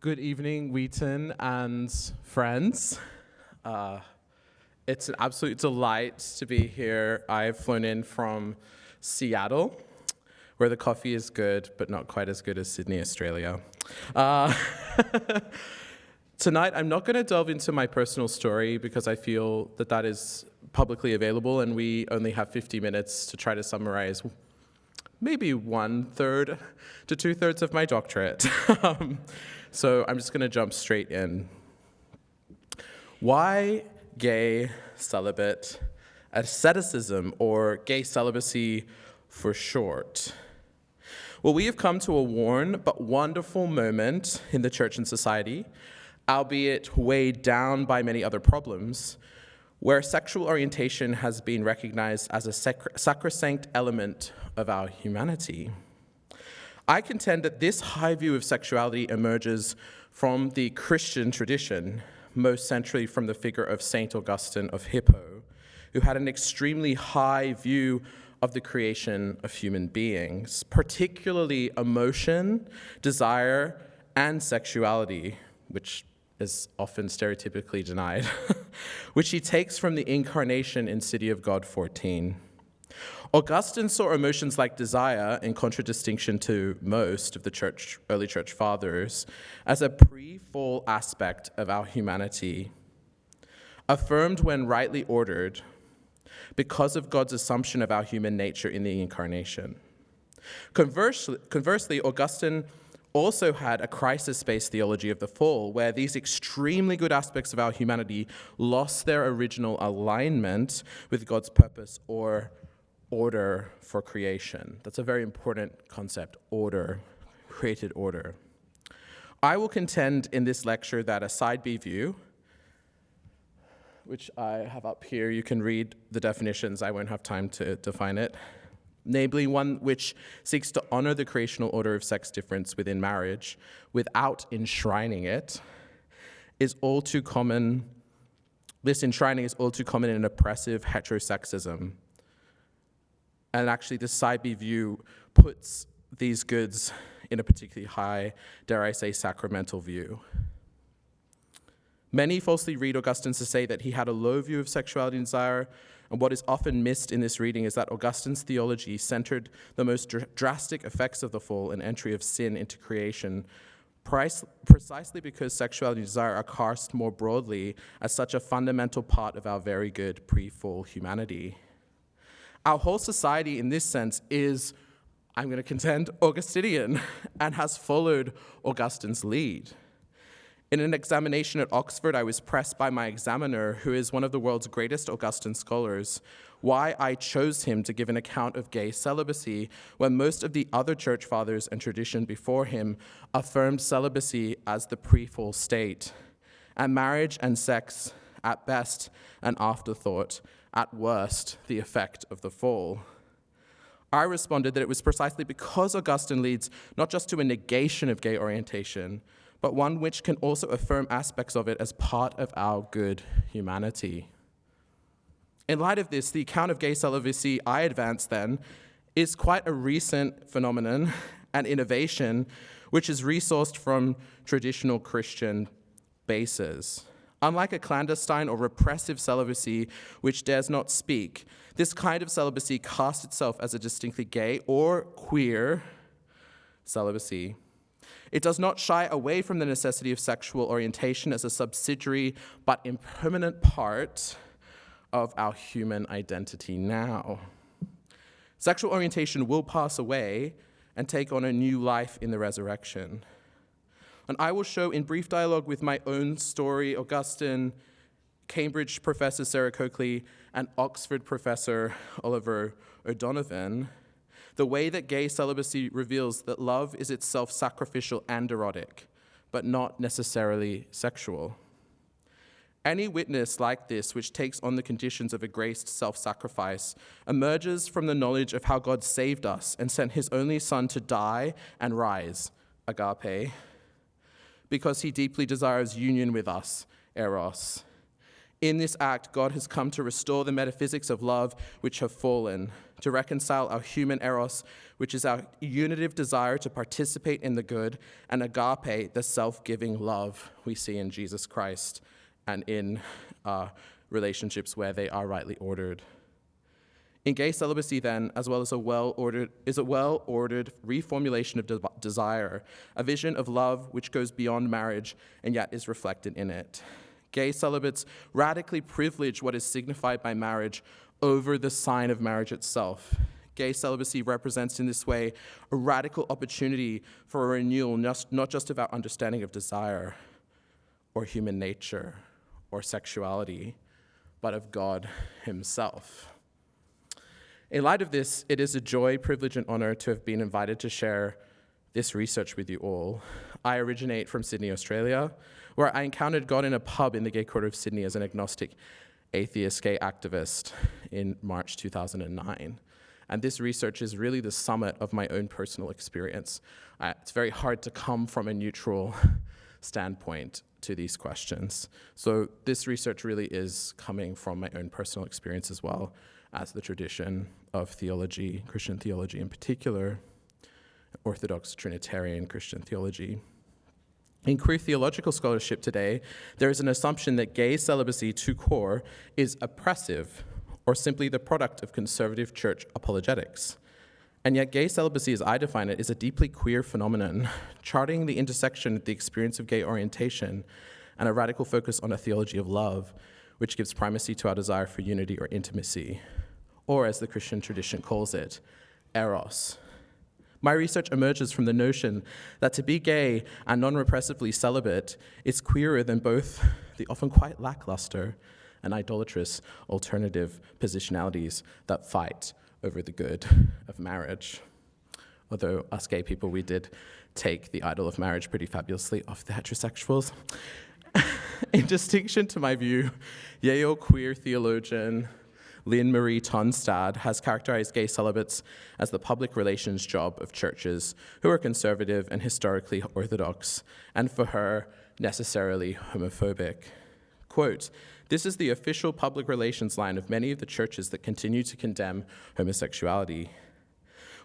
Good evening, Wheaton and friends. It's an absolute delight to be here. I've flown in from Seattle, where the coffee is good, but not quite as good as Sydney, Australia. Tonight, I'm not going to delve into my personal story because I feel that that is publicly available, and we only have 50 minutes to try to summarize maybe 1/3 to 2/3 of my doctorate. So I'm just going to jump straight in. Why gay celibate asceticism, or gay celibacy for short? Well, we have come to a worn but wonderful moment in the church and society, albeit weighed down by many other problems, where sexual orientation has been recognized as a sacrosanct element of our humanity. I contend that this high view of sexuality emerges from the Christian tradition, most centrally from the figure of Saint Augustine of Hippo, who had an extremely high view of the creation of human beings, particularly emotion, desire, and sexuality, which is often stereotypically denied, which he takes from the Incarnation in City of God 14. Augustine saw emotions like desire, in contradistinction to most of the early church fathers, as a pre-fall aspect of our humanity, affirmed when rightly ordered because of God's assumption of our human nature in the Incarnation. Conversely, Augustine also had a crisis-based theology of the fall, where these extremely good aspects of our humanity lost their original alignment with God's purpose or order for creation. That's a very important concept, order, created order. I will contend in this lecture that a side B view, which I have up here, you can read the definitions, I won't have time to define it, namely one which seeks to honor the creational order of sex difference within marriage without enshrining it, is all too common. This enshrining is all too common in oppressive heterosexism. And actually, this side B view puts these goods in a particularly high, dare I say, sacramental view. Many falsely read Augustine to say that he had a low view of sexuality and desire, and what is often missed in this reading is that Augustine's theology centered the most drastic effects of the fall and entry of sin into creation, precisely because sexuality and desire are cast more broadly as such a fundamental part of our very good pre-fall humanity. Our whole society in this sense is, I'm going to contend, Augustinian, and has followed Augustine's lead. In an examination at Oxford, I was pressed by my examiner, who is one of the world's greatest Augustine scholars, why I chose him to give an account of gay celibacy when most of the other church fathers and tradition before him affirmed celibacy as the pre-fall state, and marriage and sex, at best, an afterthought, at worst, the effect of the fall. I responded that it was precisely because Augustine leads not just to a negation of gay orientation, but one which can also affirm aspects of it as part of our good humanity. In light of this, the account of gay celibacy I advance then is quite a recent phenomenon and innovation which is resourced from traditional Christian bases. Unlike a clandestine or repressive celibacy which dares not speak, this kind of celibacy casts itself as a distinctly gay or queer celibacy. It does not shy away from the necessity of sexual orientation as a subsidiary but impermanent part of our human identity now. Sexual orientation will pass away and take on a new life in the resurrection. And I will show in brief dialogue with my own story, Augustine, Cambridge professor Sarah Coakley, and Oxford professor Oliver O'Donovan, the way that gay celibacy reveals that love is itself sacrificial and erotic, but not necessarily sexual. Any witness like this, which takes on the conditions of a graced self-sacrifice, emerges from the knowledge of how God saved us and sent his only Son to die and rise, agape, because he deeply desires union with us, Eros. In this act, God has come to restore the metaphysics of love which have fallen, to reconcile our human eros, which is our unitive desire to participate in the good, and agape, the self-giving love we see in Jesus Christ and in relationships where they are rightly ordered. In gay celibacy, then, as well as a well-ordered reformulation of desire, a vision of love which goes beyond marriage and yet is reflected in it. Gay celibates radically privilege what is signified by marriage over the sign of marriage itself. Gay celibacy represents in this way a radical opportunity for a renewal, not just of our understanding of desire or human nature or sexuality, but of God himself. In light of this, it is a joy, privilege, and honor to have been invited to share this research with you all. I originate from Sydney, Australia, where I encountered God in a pub in the gay quarter of Sydney as an agnostic, atheist, gay activist in March 2009. And this research is really the summit of my own personal experience. It's very hard to come from a neutral standpoint to these questions. So this research really is coming from my own personal experience as well as the tradition of theology, Christian theology in particular, orthodox Trinitarian Christian theology. In queer theological scholarship today, there is an assumption that gay celibacy to core is oppressive or simply the product of conservative church apologetics. And yet gay celibacy, as I define it, is a deeply queer phenomenon, charting the intersection of the experience of gay orientation and a radical focus on a theology of love, which gives primacy to our desire for unity or intimacy, or as the Christian tradition calls it, Eros. My research emerges from the notion that to be gay and non-repressively celibate is queerer than both the often quite lackluster and idolatrous alternative positionalities that fight over the good of marriage. Although us gay people, we did take the idol of marriage pretty fabulously off the heterosexuals. In distinction to my view, Yale queer theologian Lynn Marie Tonstad has characterized gay celibates as the public relations job of churches who are conservative and historically orthodox, and for her, necessarily homophobic. Quote, "This is the official public relations line of many of the churches that continue to condemn homosexuality.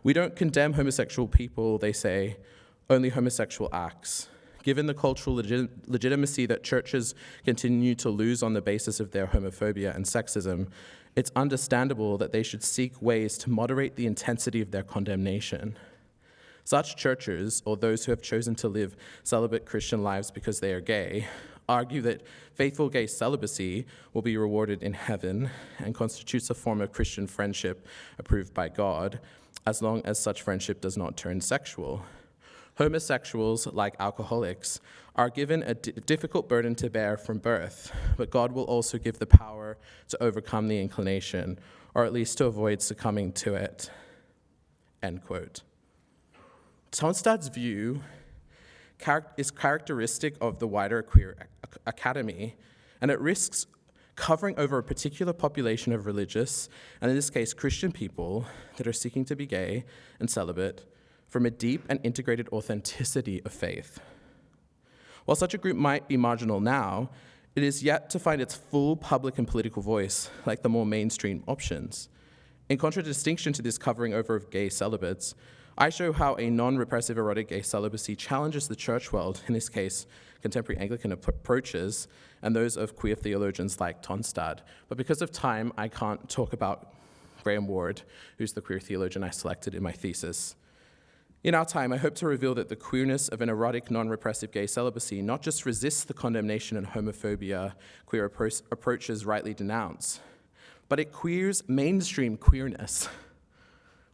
We don't condemn homosexual people, they say, only homosexual acts. Given the cultural legitimacy that churches continue to lose on the basis of their homophobia and sexism, it's understandable that they should seek ways to moderate the intensity of their condemnation. Such churches, or those who have chosen to live celibate Christian lives because they are gay, argue that faithful gay celibacy will be rewarded in heaven and constitutes a form of Christian friendship approved by God, as long as such friendship does not turn sexual. Homosexuals, like alcoholics, are given a difficult burden to bear from birth, but God will also give the power to overcome the inclination, or at least to avoid succumbing to it." End quote. Tonstad's view is characteristic of the wider queer academy, and it risks covering over a particular population of religious, and in this case Christian people, that are seeking to be gay and celibate from a deep and integrated authenticity of faith. While such a group might be marginal now, it is yet to find its full public and political voice like the more mainstream options. In contradistinction to this covering over of gay celibates, I show how a non-repressive erotic gay celibacy challenges the church world, in this case, contemporary Anglican approaches, and those of queer theologians like Tonstad. But because of time, I can't talk about Graham Ward, who's the queer theologian I selected in my thesis. In our time, I hope to reveal that the queerness of an erotic, non-repressive gay celibacy not just resists the condemnation and homophobia queer approaches rightly denounce, but it queers mainstream queerness,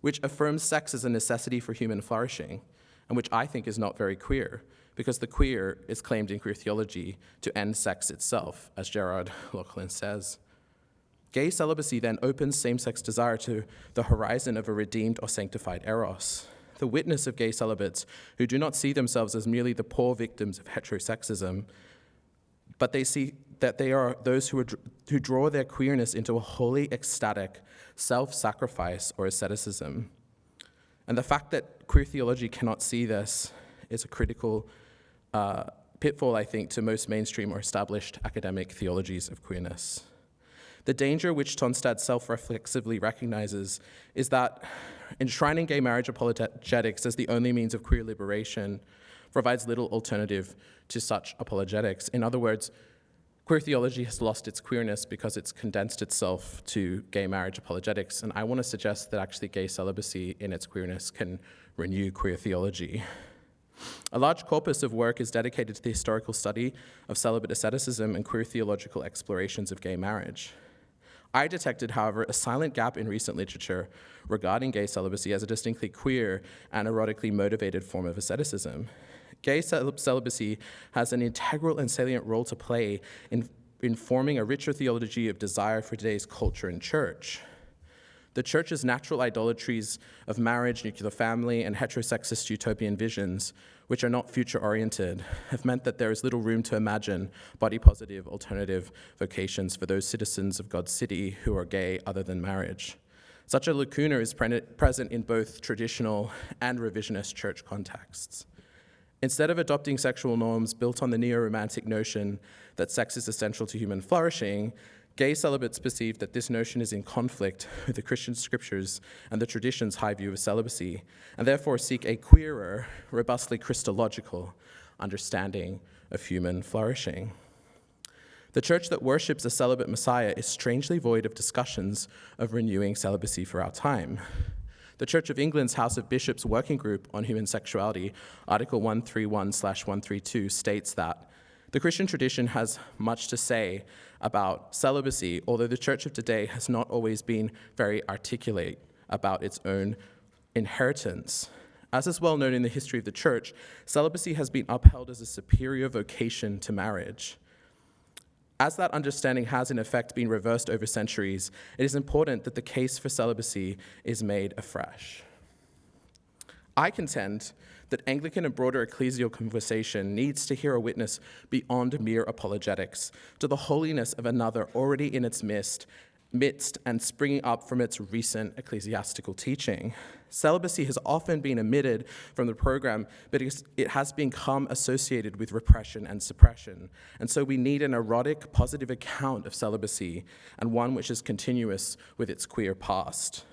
which affirms sex as a necessity for human flourishing, and which I think is not very queer, because the queer is claimed in queer theology to end sex itself, as Gerard Lachlan says. Gay celibacy then opens same-sex desire to the horizon of a redeemed or sanctified eros, the witness of gay celibates who do not see themselves as merely the poor victims of heterosexism, but they see that they are those who draw their queerness into a wholly ecstatic self-sacrifice or asceticism. And the fact that queer theology cannot see this is a critical pitfall, I think, to most mainstream or established academic theologies of queerness. The danger which Tonstad self-reflexively recognizes is that enshrining gay marriage apologetics as the only means of queer liberation provides little alternative to such apologetics. In other words, queer theology has lost its queerness because it's condensed itself to gay marriage apologetics, and I want to suggest that actually gay celibacy in its queerness can renew queer theology. A large corpus of work is dedicated to the historical study of celibate asceticism and queer theological explorations of gay marriage. I detected, however, a silent gap in recent literature regarding gay celibacy as a distinctly queer and erotically motivated form of asceticism. Gay celibacy has an integral and salient role to play in forming a richer theology of desire for today's culture and church. The church's natural idolatries of marriage, nuclear family, and heterosexist utopian visions, which are not future-oriented, have meant that there is little room to imagine body-positive alternative vocations for those citizens of God's city who are gay other than marriage. Such a lacuna is present in both traditional and revisionist church contexts. Instead of adopting sexual norms built on the neo-romantic notion that sex is essential to human flourishing, gay celibates perceive that this notion is in conflict with the Christian scriptures and the tradition's high view of celibacy, and therefore seek a queerer, robustly Christological understanding of human flourishing. The church that worships a celibate Messiah is strangely void of discussions of renewing celibacy for our time. The Church of England's House of Bishops Working Group on Human Sexuality, Article 131/132, states that the Christian tradition has much to say about celibacy, although the church of today has not always been very articulate about its own inheritance. As is well known in the history of the church, celibacy has been upheld as a superior vocation to marriage. As that understanding has in effect been reversed over centuries, it is important that the case for celibacy is made afresh. I contend that Anglican and broader ecclesial conversation needs to hear a witness beyond mere apologetics to the holiness of another already in its midst and springing up from its recent ecclesiastical teaching. Celibacy has often been omitted from the program, but it has become associated with repression and suppression. And so we need an erotic, positive account of celibacy, and one which is continuous with its queer past.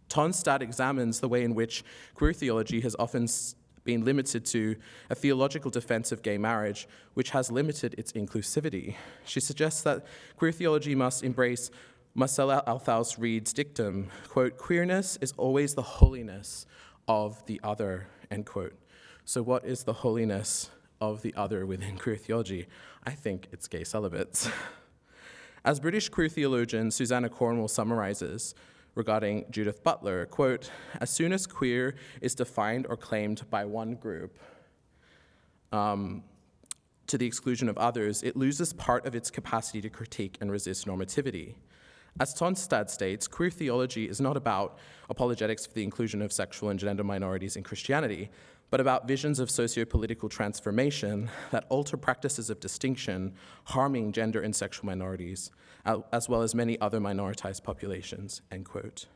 Tonstad examines the way in which queer theology has often been limited to a theological defense of gay marriage, which has limited its inclusivity. She suggests that queer theology must embrace Marcella Althaus-Reed's dictum, quote, "Queerness is always the holiness of the other," end quote. So what is the holiness of the other within queer theology? I think it's gay celibates. As British queer theologian Susanna Cornwall summarizes regarding Judith Butler, quote, "As soon as queer is defined or claimed by one group to the exclusion of others, it loses part of its capacity to critique and resist normativity. As Tonstad states, queer theology is not about apologetics for the inclusion of sexual and gender minorities in Christianity, but about visions of socio-political transformation that alter practices of distinction, harming gender and sexual minorities, as well as many other minoritized populations," end quote.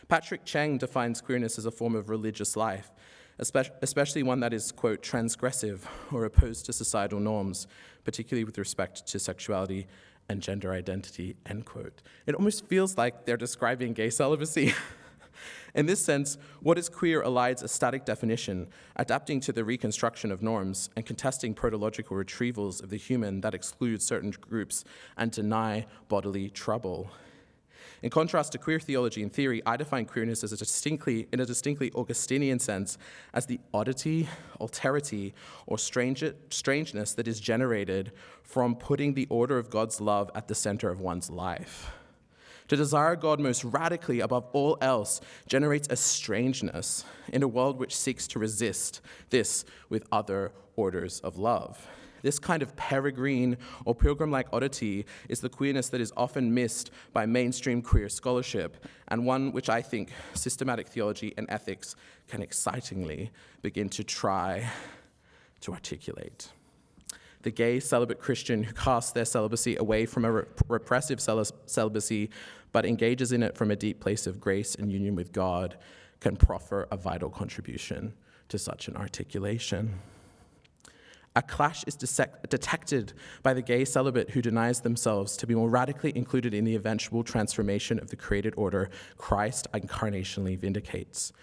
Patrick Cheng defines queerness as a form of religious life, especially one that is, quote, "transgressive or opposed to societal norms, particularly with respect to sexuality and gender identity," end quote. It almost feels like they're describing gay celibacy. In this sense, what is queer elides a static definition, adapting to the reconstruction of norms and contesting protological retrievals of the human that exclude certain groups and deny bodily trouble. In contrast to queer theology in theory, I define queerness as in a distinctly Augustinian sense as the oddity, alterity, or strangeness that is generated from putting the order of God's love at the center of one's life. To desire God most radically above all else generates a strangeness in a world which seeks to resist this with other orders of love. This kind of peregrine or pilgrim-like oddity is the queerness that is often missed by mainstream queer scholarship, and one which I think systematic theology and ethics can excitingly begin to try to articulate. The gay celibate Christian who casts their celibacy away from a repressive celibacy but engages in it from a deep place of grace and union with God can proffer a vital contribution to such an articulation. A clash is detected by the gay celibate who denies themselves to be more radically included in the eventual transformation of the created order Christ incarnationally vindicates.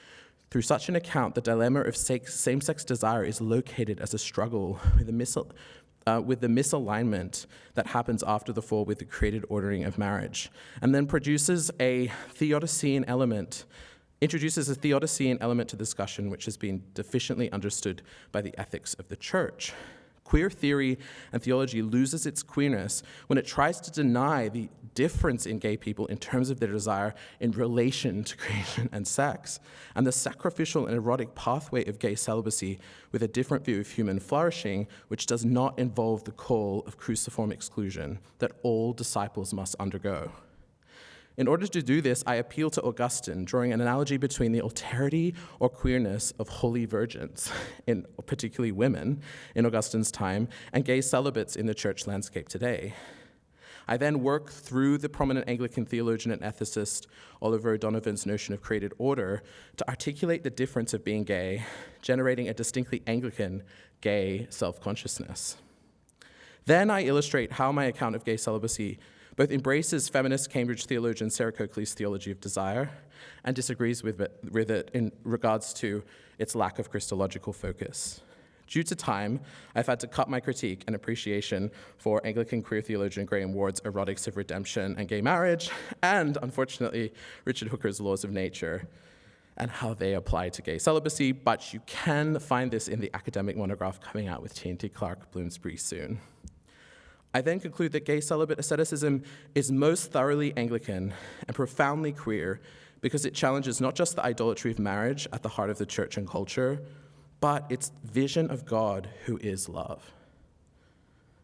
Through such an account, the dilemma of same-sex desire is located as a struggle with the misalignment that happens after the fall with the created ordering of marriage, and then introduces a Theodicean element to discussion which has been deficiently understood by the ethics of the church. Queer theory and theology loses its queerness when it tries to deny the difference in gay people in terms of their desire in relation to creation and sex, and the sacrificial and erotic pathway of gay celibacy with a different view of human flourishing, which does not involve the call of cruciform exclusion that all disciples must undergo. In order to do this, I appeal to Augustine, drawing an analogy between the alterity or queerness of holy virgins, particularly women, in Augustine's time, and gay celibates in the church landscape today. I then work through the prominent Anglican theologian and ethicist Oliver O'Donovan's notion of created order to articulate the difference of being gay, generating a distinctly Anglican gay self-consciousness. Then I illustrate how my account of gay celibacy both embraces feminist Cambridge theologian Sarah Coakley's theology of desire and disagrees with it in regards to its lack of Christological focus. Due to time, I've had to cut my critique and appreciation for Anglican queer theologian Graham Ward's erotics of redemption and gay marriage, and, unfortunately, Richard Hooker's laws of nature and how they apply to gay celibacy, but you can find this in the academic monograph coming out with T&T Clark Bloomsbury soon. I then conclude that gay celibate asceticism is most thoroughly Anglican and profoundly queer because it challenges not just the idolatry of marriage at the heart of the church and culture, but its vision of God who is love.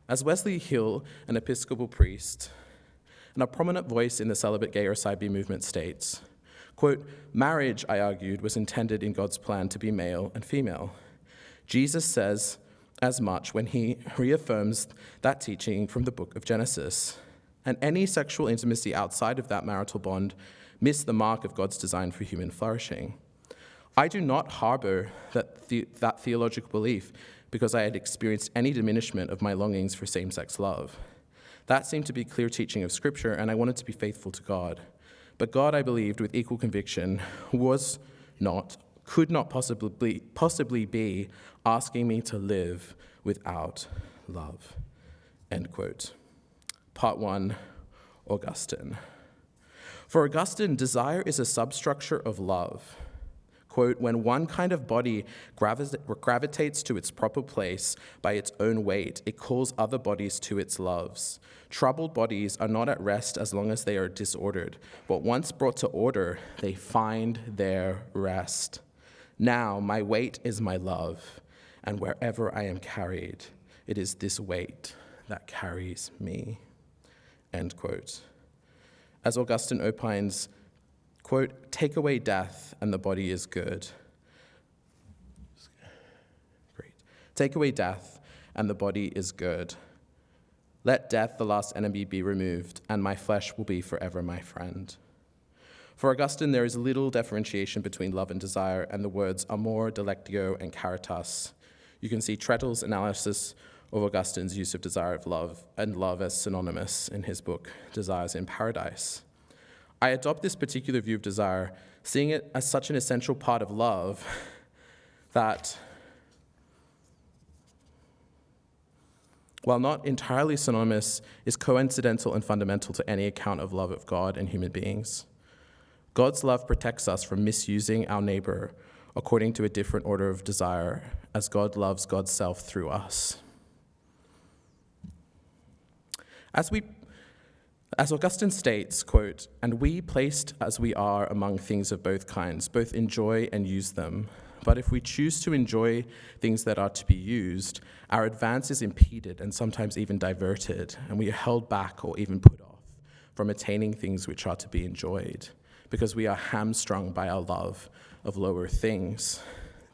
As Wesley Hill, an Episcopal priest and a prominent voice in the celibate gay or side-B movement states, quote, "Marriage, I argued, was intended in God's plan to be male and female. Jesus says as much when he reaffirms that teaching from the book of Genesis. And any sexual intimacy outside of that marital bond missed the mark of God's design for human flourishing. I do not harbor that theological belief because I had experienced any diminishment of my longings for same-sex love. That seemed to be clear teaching of Scripture, and I wanted to be faithful to God. But God, I believed with equal conviction, could not possibly be asking me to live without love." End quote. Part 1, Augustine. For Augustine, desire is a substructure of love. Quote, "When one kind of body gravitates to its proper place by its own weight, it calls other bodies to its loves. Troubled bodies are not at rest as long as they are disordered, but once brought to order, they find their rest. Now my weight is my love, and wherever I am carried, it is this weight that carries me." End quote. As Augustine opines, quote, "Take away death, and the body is good." Great. "Take away death, and the body is good. Let death, the last enemy, be removed, and my flesh will be forever my friend." For Augustine, there is little differentiation between love and desire, and the words amor, delectio, and caritas. You can see Trettle's analysis of Augustine's use of desire of love and love as synonymous in his book, Desires in Paradise. I adopt this particular view of desire, seeing it as such an essential part of love that, while not entirely synonymous, is coincidental and fundamental to any account of love of God and human beings. God's love protects us from misusing our neighbor according to a different order of desire, as God loves God's self through us. As Augustine states, quote, "And we, placed as we are among things of both kinds, both enjoy and use them. But if we choose to enjoy things that are to be used, our advance is impeded and sometimes even diverted, and we are held back or even put off from attaining things which are to be enjoyed, because we are hamstrung by our love of lower things.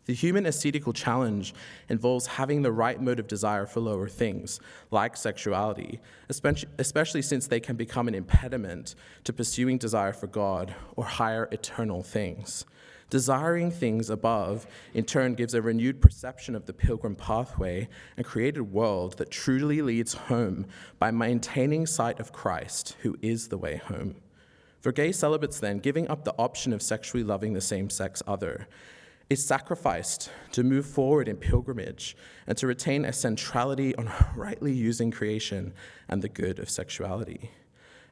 The human ascetical challenge involves having the right mode of desire for lower things, like sexuality, especially since they can become an impediment to pursuing desire for God or higher eternal things. Desiring things above, in turn, gives a renewed perception of the pilgrim pathway and created world that truly leads home by maintaining sight of Christ, who is the way home. For gay celibates, then, giving up the option of sexually loving the same-sex other is sacrificed to move forward in pilgrimage and to retain a centrality on rightly using creation and the good of sexuality.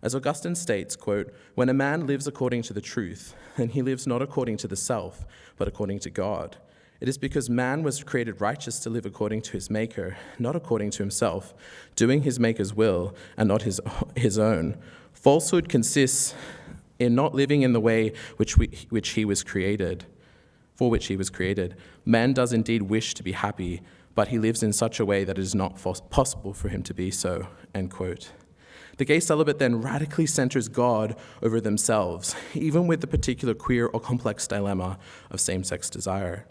As Augustine states, quote, "When a man lives according to the truth, then he lives not according to the self, but according to God. It is because man was created righteous to live according to his Maker, not according to himself, doing his Maker's will and not his own. Falsehood consists in not living in the way which he was created, for which he was created. Man does indeed wish to be happy, but he lives in such a way that it is not possible for him to be so," end quote. The gay celibate then radically centers God over themselves, even with the particular queer or complex dilemma of same-sex desire.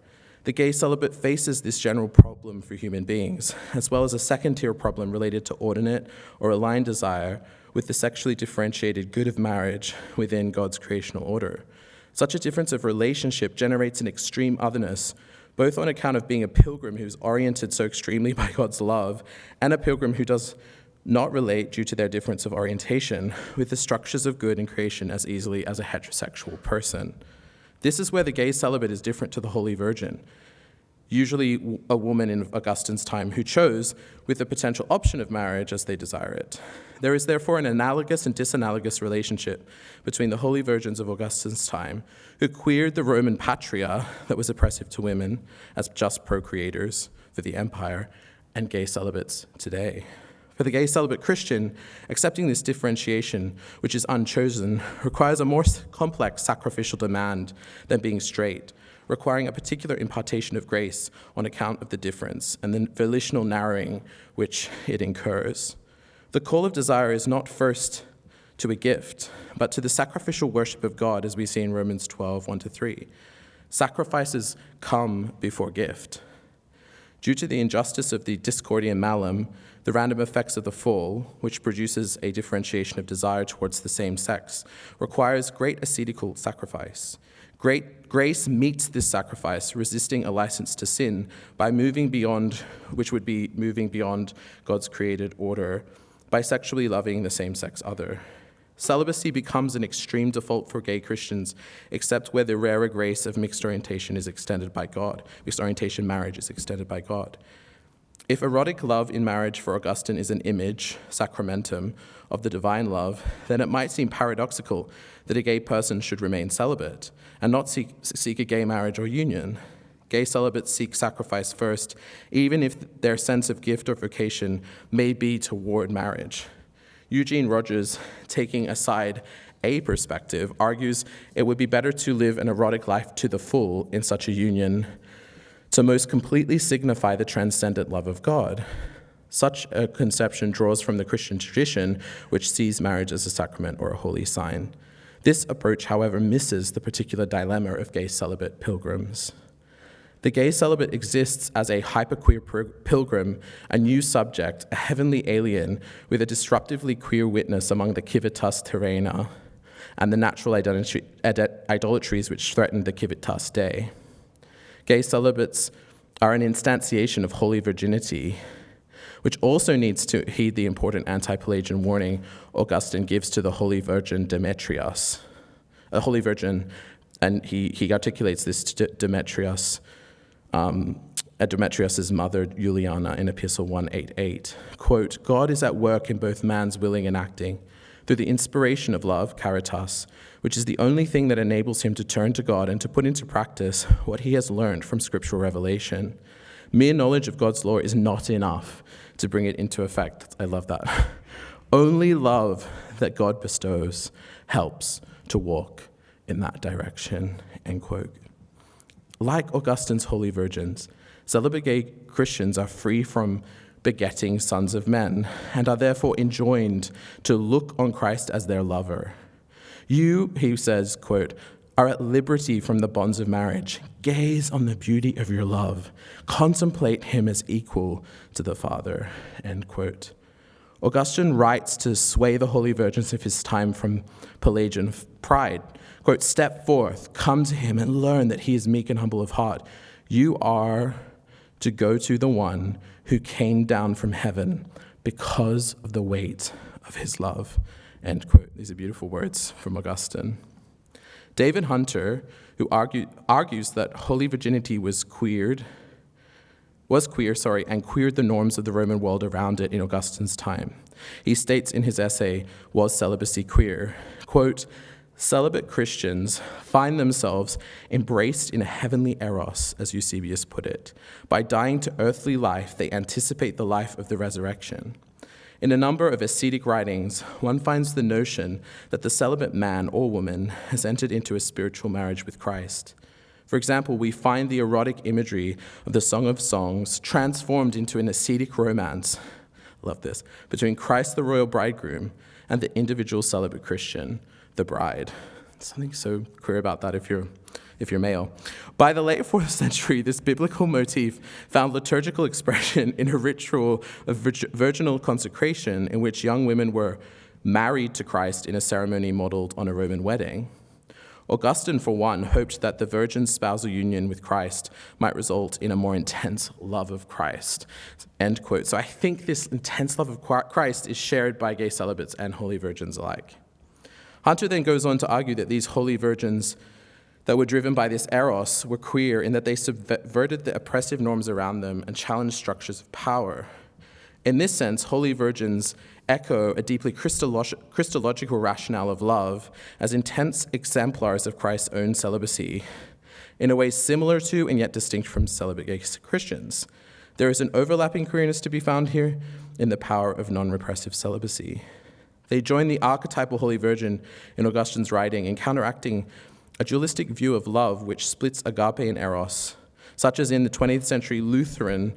The gay celibate faces this general problem for human beings, as well as a second-tier problem related to ordinate or aligned desire with the sexually differentiated good of marriage within God's creational order. Such a difference of relationship generates an extreme otherness, both on account of being a pilgrim who's oriented so extremely by God's love, and a pilgrim who does not relate due to their difference of orientation with the structures of good in creation as easily as a heterosexual person. This is where the gay celibate is different to the Holy Virgin, usually a woman in Augustine's time who chose with the potential option of marriage as they desire it. There is therefore an analogous and disanalogous relationship between the Holy Virgins of Augustine's time, who queered the Roman patria that was oppressive to women as just procreators for the empire, and gay celibates today. For the gay celibate Christian, accepting this differentiation, which is unchosen, requires a more complex sacrificial demand than being straight, requiring a particular impartation of grace on account of the difference and the volitional narrowing which it incurs. The call of desire is not first to a gift, but to the sacrificial worship of God, as we see in Romans 12, 1-3. Sacrifices come before gift. Due to the injustice of the discordia malum, the random effects of the fall, which produces a differentiation of desire towards the same sex, requires great ascetical sacrifice. Great grace meets this sacrifice, resisting a license to sin by moving beyond, which would be moving beyond God's created order, by sexually loving the same-sex other. Celibacy becomes an extreme default for gay Christians, except where the rarer grace of mixed orientation is extended by God. Mixed orientation marriage is extended by God. If erotic love in marriage for Augustine is an image, sacramentum, of the divine love, then it might seem paradoxical that a gay person should remain celibate and not seek a gay marriage or union. Gay celibates seek sacrifice first, even if their sense of gift or vocation may be toward marriage. Eugene Rogers, taking aside a perspective, argues it would be better to live an erotic life to the full in such a union to most completely signify the transcendent love of God. Such a conception draws from the Christian tradition, which sees marriage as a sacrament or a holy sign. This approach, however, misses the particular dilemma of gay celibate pilgrims. The gay celibate exists as a hyperqueer pilgrim, a new subject, a heavenly alien with a disruptively queer witness among the civitas terrena and the natural idolatries which threaten the civitas Dei. Gay celibates are an instantiation of holy virginity, which also needs to heed the important anti-Pelagian warning Augustine gives to the Holy Virgin Demetrius. A Holy Virgin, and he articulates this to Demetrius, Demetrius's mother, Juliana, in Epistle 188. Quote, "God is at work in both man's willing and acting, through the inspiration of love, caritas, which is the only thing that enables him to turn to God and to put into practice what he has learned from scriptural revelation. Mere knowledge of God's law is not enough to bring it into effect." I love that. Only love that God bestows helps to walk in that direction, end quote. Like Augustine's Holy Virgins, celibate gay Christians are free from begetting sons of men and are therefore enjoined to look on Christ as their lover. You, he says, quote, "are at liberty from the bonds of marriage. Gaze on the beauty of your love. Contemplate him as equal to the Father," end quote. Augustine writes to sway the holy virgins of his time from Pelagian pride. Quote, "Step forth, come to him and learn that he is meek and humble of heart. You are to go to the one who came down from heaven because of the weight of his love." End quote. These are beautiful words from Augustine. David Hunter, who argues that holy virginity was queer, and queered the norms of the Roman world around it in Augustine's time. He states in his essay, "Was Celibacy Queer?" Quote, "Celibate Christians find themselves embraced in a heavenly eros," as Eusebius put it. By dying to earthly life, they anticipate the life of the resurrection. In a number of ascetic writings, one finds the notion that the celibate man or woman has entered into a spiritual marriage with Christ. For example, we find the erotic imagery of the Song of Songs transformed into an ascetic romance, love this, between Christ the royal bridegroom and the individual celibate Christian, the bride. Something so queer about that if you're male. By the late 4th century, this biblical motif found liturgical expression in a ritual of virginal consecration in which young women were married to Christ in a ceremony modeled on a Roman wedding. Augustine, for one, hoped that the virgin's spousal union with Christ might result in a more intense love of Christ. End quote. So I think this intense love of Christ is shared by gay celibates and holy virgins alike. Hunter then goes on to argue that these holy virgins that were driven by this eros were queer in that they subverted the oppressive norms around them and challenged structures of power. In this sense, holy virgins echo a deeply Christological rationale of love as intense exemplars of Christ's own celibacy, in a way similar to and yet distinct from celibate gay Christians. There is an overlapping queerness to be found here in the power of non-repressive celibacy. They join the archetypal Holy Virgin in Augustine's writing in counteracting a dualistic view of love which splits agape and eros, such as in the 20th century Lutheran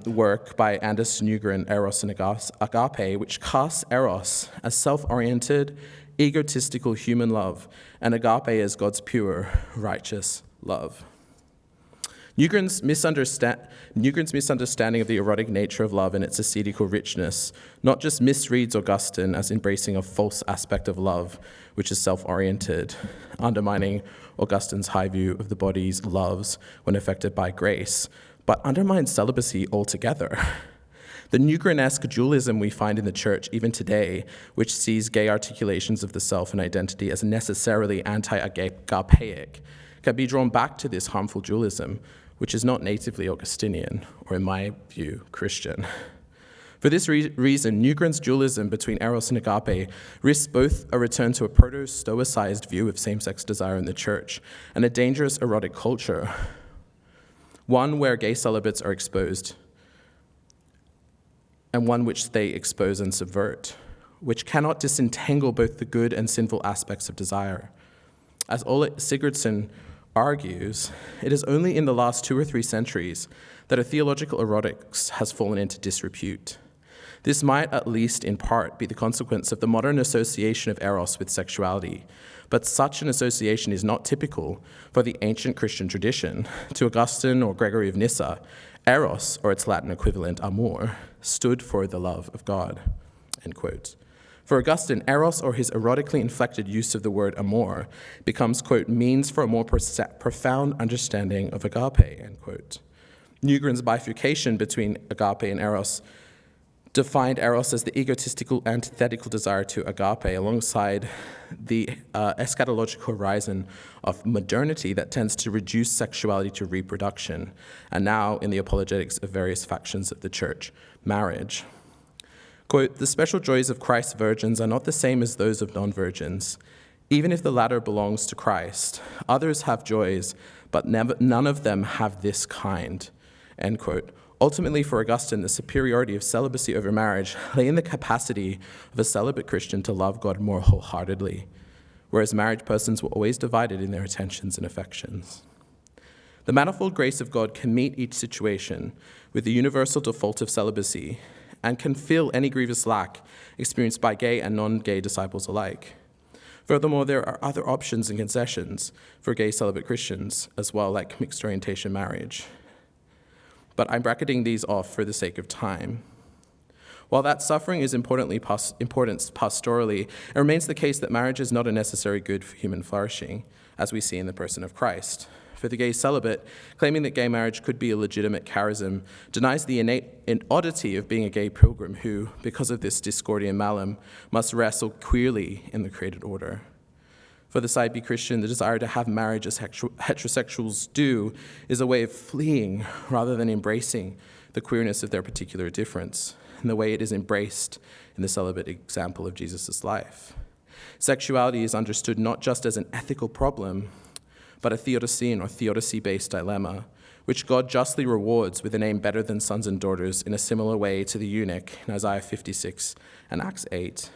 work by Anders Nygren, Eros and Agape, which casts Eros as self-oriented, egotistical human love, and agape as God's pure, righteous love. Nygren's misunderstanding of the erotic nature of love and its ascetical richness not just misreads Augustine as embracing a false aspect of love, which is self-oriented, undermining Augustine's high view of the body's loves when affected by grace, but undermines celibacy altogether. The Nygren-esque dualism we find in the church even today, which sees gay articulations of the self and identity as necessarily anti-agapeic, can be drawn back to this harmful dualism, which is not natively Augustinian, or in my view, Christian. For this reason, Nygren's dualism between Eros and agape risks both a return to a proto-stoicized view of same-sex desire in the church and a dangerous erotic culture, one where gay celibates are exposed, and one which they expose and subvert, which cannot disentangle both the good and sinful aspects of desire. As Ole Sigurdsson argues, it is only in the last 2 or 3 centuries that a theological erotics has fallen into disrepute. This might, at least in part, be the consequence of the modern association of eros with sexuality, but such an association is not typical for the ancient Christian tradition. To Augustine or Gregory of Nyssa, eros, or its Latin equivalent, amor, stood for the love of God, end quote. For Augustine, eros, or his erotically inflected use of the word amor, becomes, quote, means for a more profound understanding of agape, end quote. Nygren's bifurcation between agape and eros defined eros as the egotistical antithetical desire to agape alongside the eschatological horizon of modernity that tends to reduce sexuality to reproduction, and now in the apologetics of various factions of the church, marriage. Quote, the special joys of Christ's virgins are not the same as those of non-virgins. Even if the latter belongs to Christ, others have joys, but none of them have this kind, end quote. Ultimately, for Augustine, the superiority of celibacy over marriage lay in the capacity of a celibate Christian to love God more wholeheartedly, whereas married persons were always divided in their attentions and affections. The manifold grace of God can meet each situation with the universal default of celibacy and can fill any grievous lack experienced by gay and non-gay disciples alike. Furthermore, there are other options and concessions for gay celibate Christians as well, like mixed orientation marriage. But I'm bracketing these off for the sake of time. While that suffering is important pastorally, it remains the case that marriage is not a necessary good for human flourishing, as we see in the person of Christ. For the gay celibate, claiming that gay marriage could be a legitimate charism denies the innate oddity of being a gay pilgrim who, because of this discordia malum, must wrestle queerly in the created order. For the side-B Christian, the desire to have marriage as heterosexuals do is a way of fleeing rather than embracing the queerness of their particular difference, and the way it is embraced in the celibate example of Jesus' life. Sexuality is understood not just as an ethical problem, but a theodicene or theodicy-based dilemma, which God justly rewards with a name better than sons and daughters in a similar way to the eunuch in Isaiah 56 and Acts 8.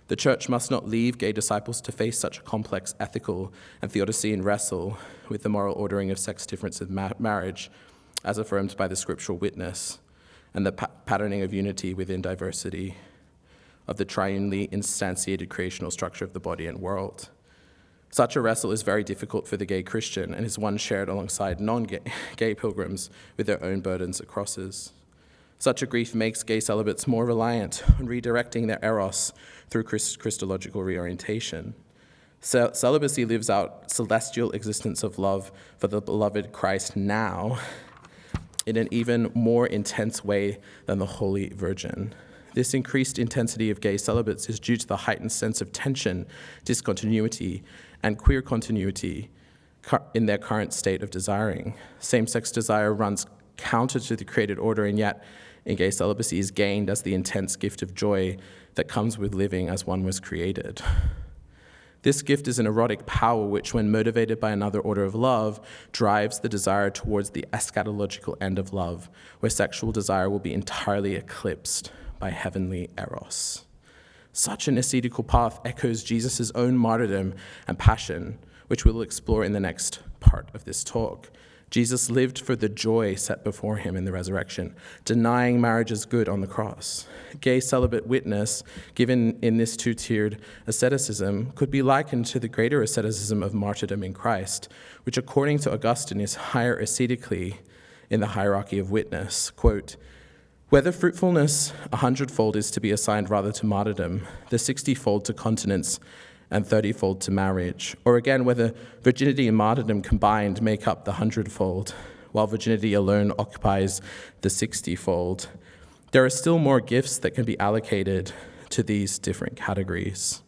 The church must not leave gay disciples to face such a complex ethical and theodicene wrestle with the moral ordering of sex difference of marriage, as affirmed by the scriptural witness, and the patterning of unity within diversity of the triunely instantiated creational structure of the body and world. Such a wrestle is very difficult for the gay Christian and is one shared alongside non-gay pilgrims with their own burdens and crosses. Such a grief makes gay celibates more reliant on redirecting their eros through Christological reorientation. Celibacy lives out celestial existence of love for the beloved Christ now in an even more intense way than the Holy Virgin. This increased intensity of gay celibates is due to the heightened sense of tension, discontinuity, and queer continuity in their current state of desiring. Same-sex desire runs counter to the created order, and yet in gay celibacy is gained as the intense gift of joy that comes with living as one was created. This gift is an erotic power which, when motivated by another order of love, drives the desire towards the eschatological end of love, where sexual desire will be entirely eclipsed by heavenly eros. Such an ascetical path echoes Jesus' own martyrdom and passion, which we'll explore in the next part of this talk. Jesus lived for the joy set before him in the resurrection, denying marriage as good on the cross. Gay celibate witness, given in this two-tiered asceticism, could be likened to the greater asceticism of martyrdom in Christ, which according to Augustine is higher ascetically in the hierarchy of witness. Quote, whether fruitfulness 100-fold is to be assigned rather to martyrdom, the 60-fold to continence, and 30-fold to marriage, or again, whether virginity and martyrdom combined make up the 100-fold, while virginity alone occupies the 60-fold, there are still more gifts that can be allocated to these different categories.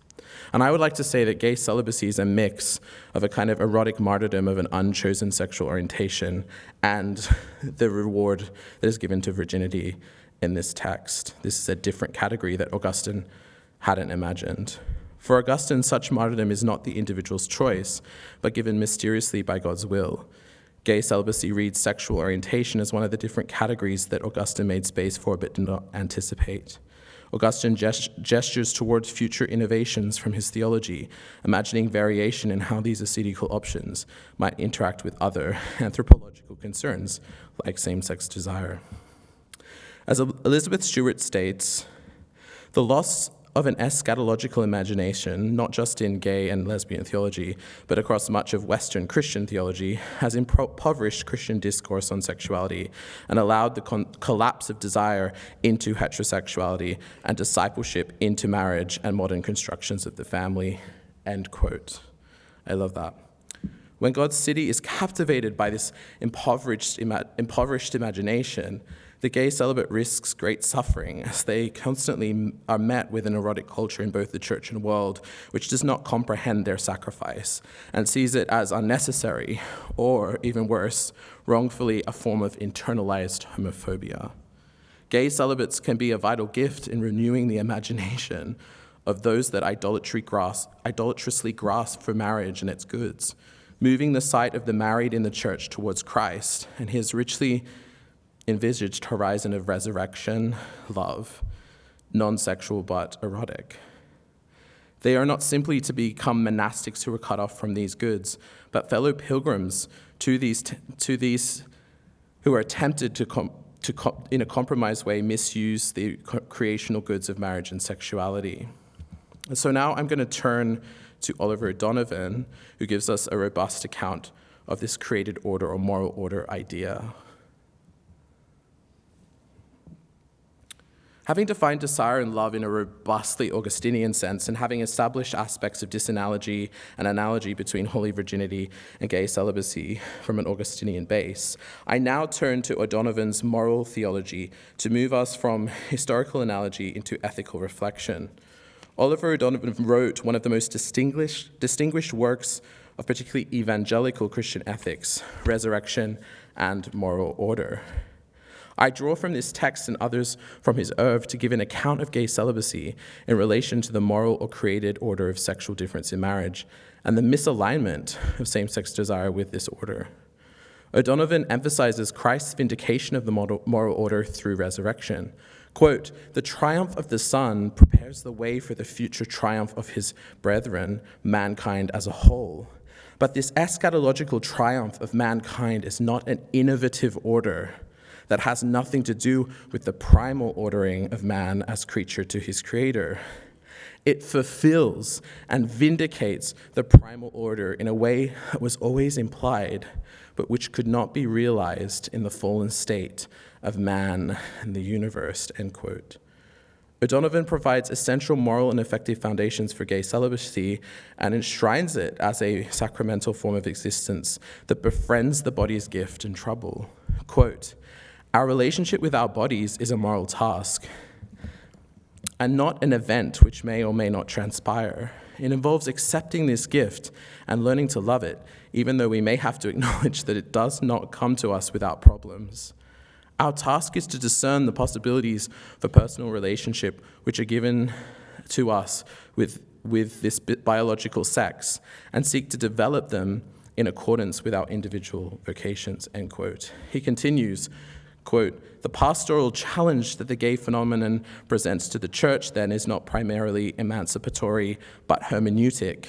And I would like to say that gay celibacy is a mix of a kind of erotic martyrdom of an unchosen sexual orientation and the reward that is given to virginity in this text. This is a different category that Augustine hadn't imagined. For Augustine, such martyrdom is not the individual's choice, but given mysteriously by God's will. Gay celibacy reads sexual orientation as one of the different categories that Augustine made space for but did not anticipate. Augustine gestures towards future innovations from his theology, imagining variation in how these ascetical options might interact with other anthropological concerns, like same-sex desire. As Elizabeth Stewart states, the loss of an eschatological imagination, not just in gay and lesbian theology, but across much of Western Christian theology, has impoverished Christian discourse on sexuality and allowed the collapse of desire into heterosexuality and discipleship into marriage and modern constructions of the family, end quote. I love that. When God's city is captivated by this impoverished imagination, the gay celibate risks great suffering as they constantly are met with an erotic culture in both the church and world, which does not comprehend their sacrifice and sees it as unnecessary, or even worse, wrongfully a form of internalized homophobia. Gay celibates can be a vital gift in renewing the imagination of those that idolatrously grasp for marriage and its goods, moving the sight of the married in the church towards Christ and his richly envisaged horizon of resurrection, love, non-sexual but erotic. They are not simply to become monastics who are cut off from these goods, but fellow pilgrims to these who are tempted to in a compromised way, misuse the creational goods of marriage and sexuality. And so now I'm going to turn to Oliver Donovan, who gives us a robust account of this created order or moral order idea. Having defined desire and love in a robustly Augustinian sense, and having established aspects of disanalogy and analogy between holy virginity and gay celibacy from an Augustinian base, I now turn to O'Donovan's moral theology to move us from historical analogy into ethical reflection. Oliver O'Donovan wrote one of the most distinguished works of particularly evangelical Christian ethics, Resurrection and Moral Order. I draw from this text and others from his oeuvre to give an account of gay celibacy in relation to the moral or created order of sexual difference in marriage and the misalignment of same-sex desire with this order. O'Donovan emphasizes Christ's vindication of the moral order through resurrection. Quote, "The triumph of the Son prepares the way for the future triumph of his brethren, mankind as a whole. But this eschatological triumph of mankind is not an innovative order that has nothing to do with the primal ordering of man as creature to his creator. It fulfills and vindicates the primal order in a way that was always implied, but which could not be realized in the fallen state of man and the universe," end quote. O'Donovan provides essential moral and effective foundations for gay celibacy and enshrines it as a sacramental form of existence that befriends the body's gift and trouble. Quote, "Our relationship with our bodies is a moral task and not an event which may or may not transpire. It involves accepting this gift and learning to love it, even though we may have to acknowledge that it does not come to us without problems. Our task is to discern the possibilities for personal relationship which are given to us with this biological sex and seek to develop them in accordance with our individual vocations," end quote. He continues, quote, "The pastoral challenge that the gay phenomenon presents to the church then is not primarily emancipatory, but hermeneutic.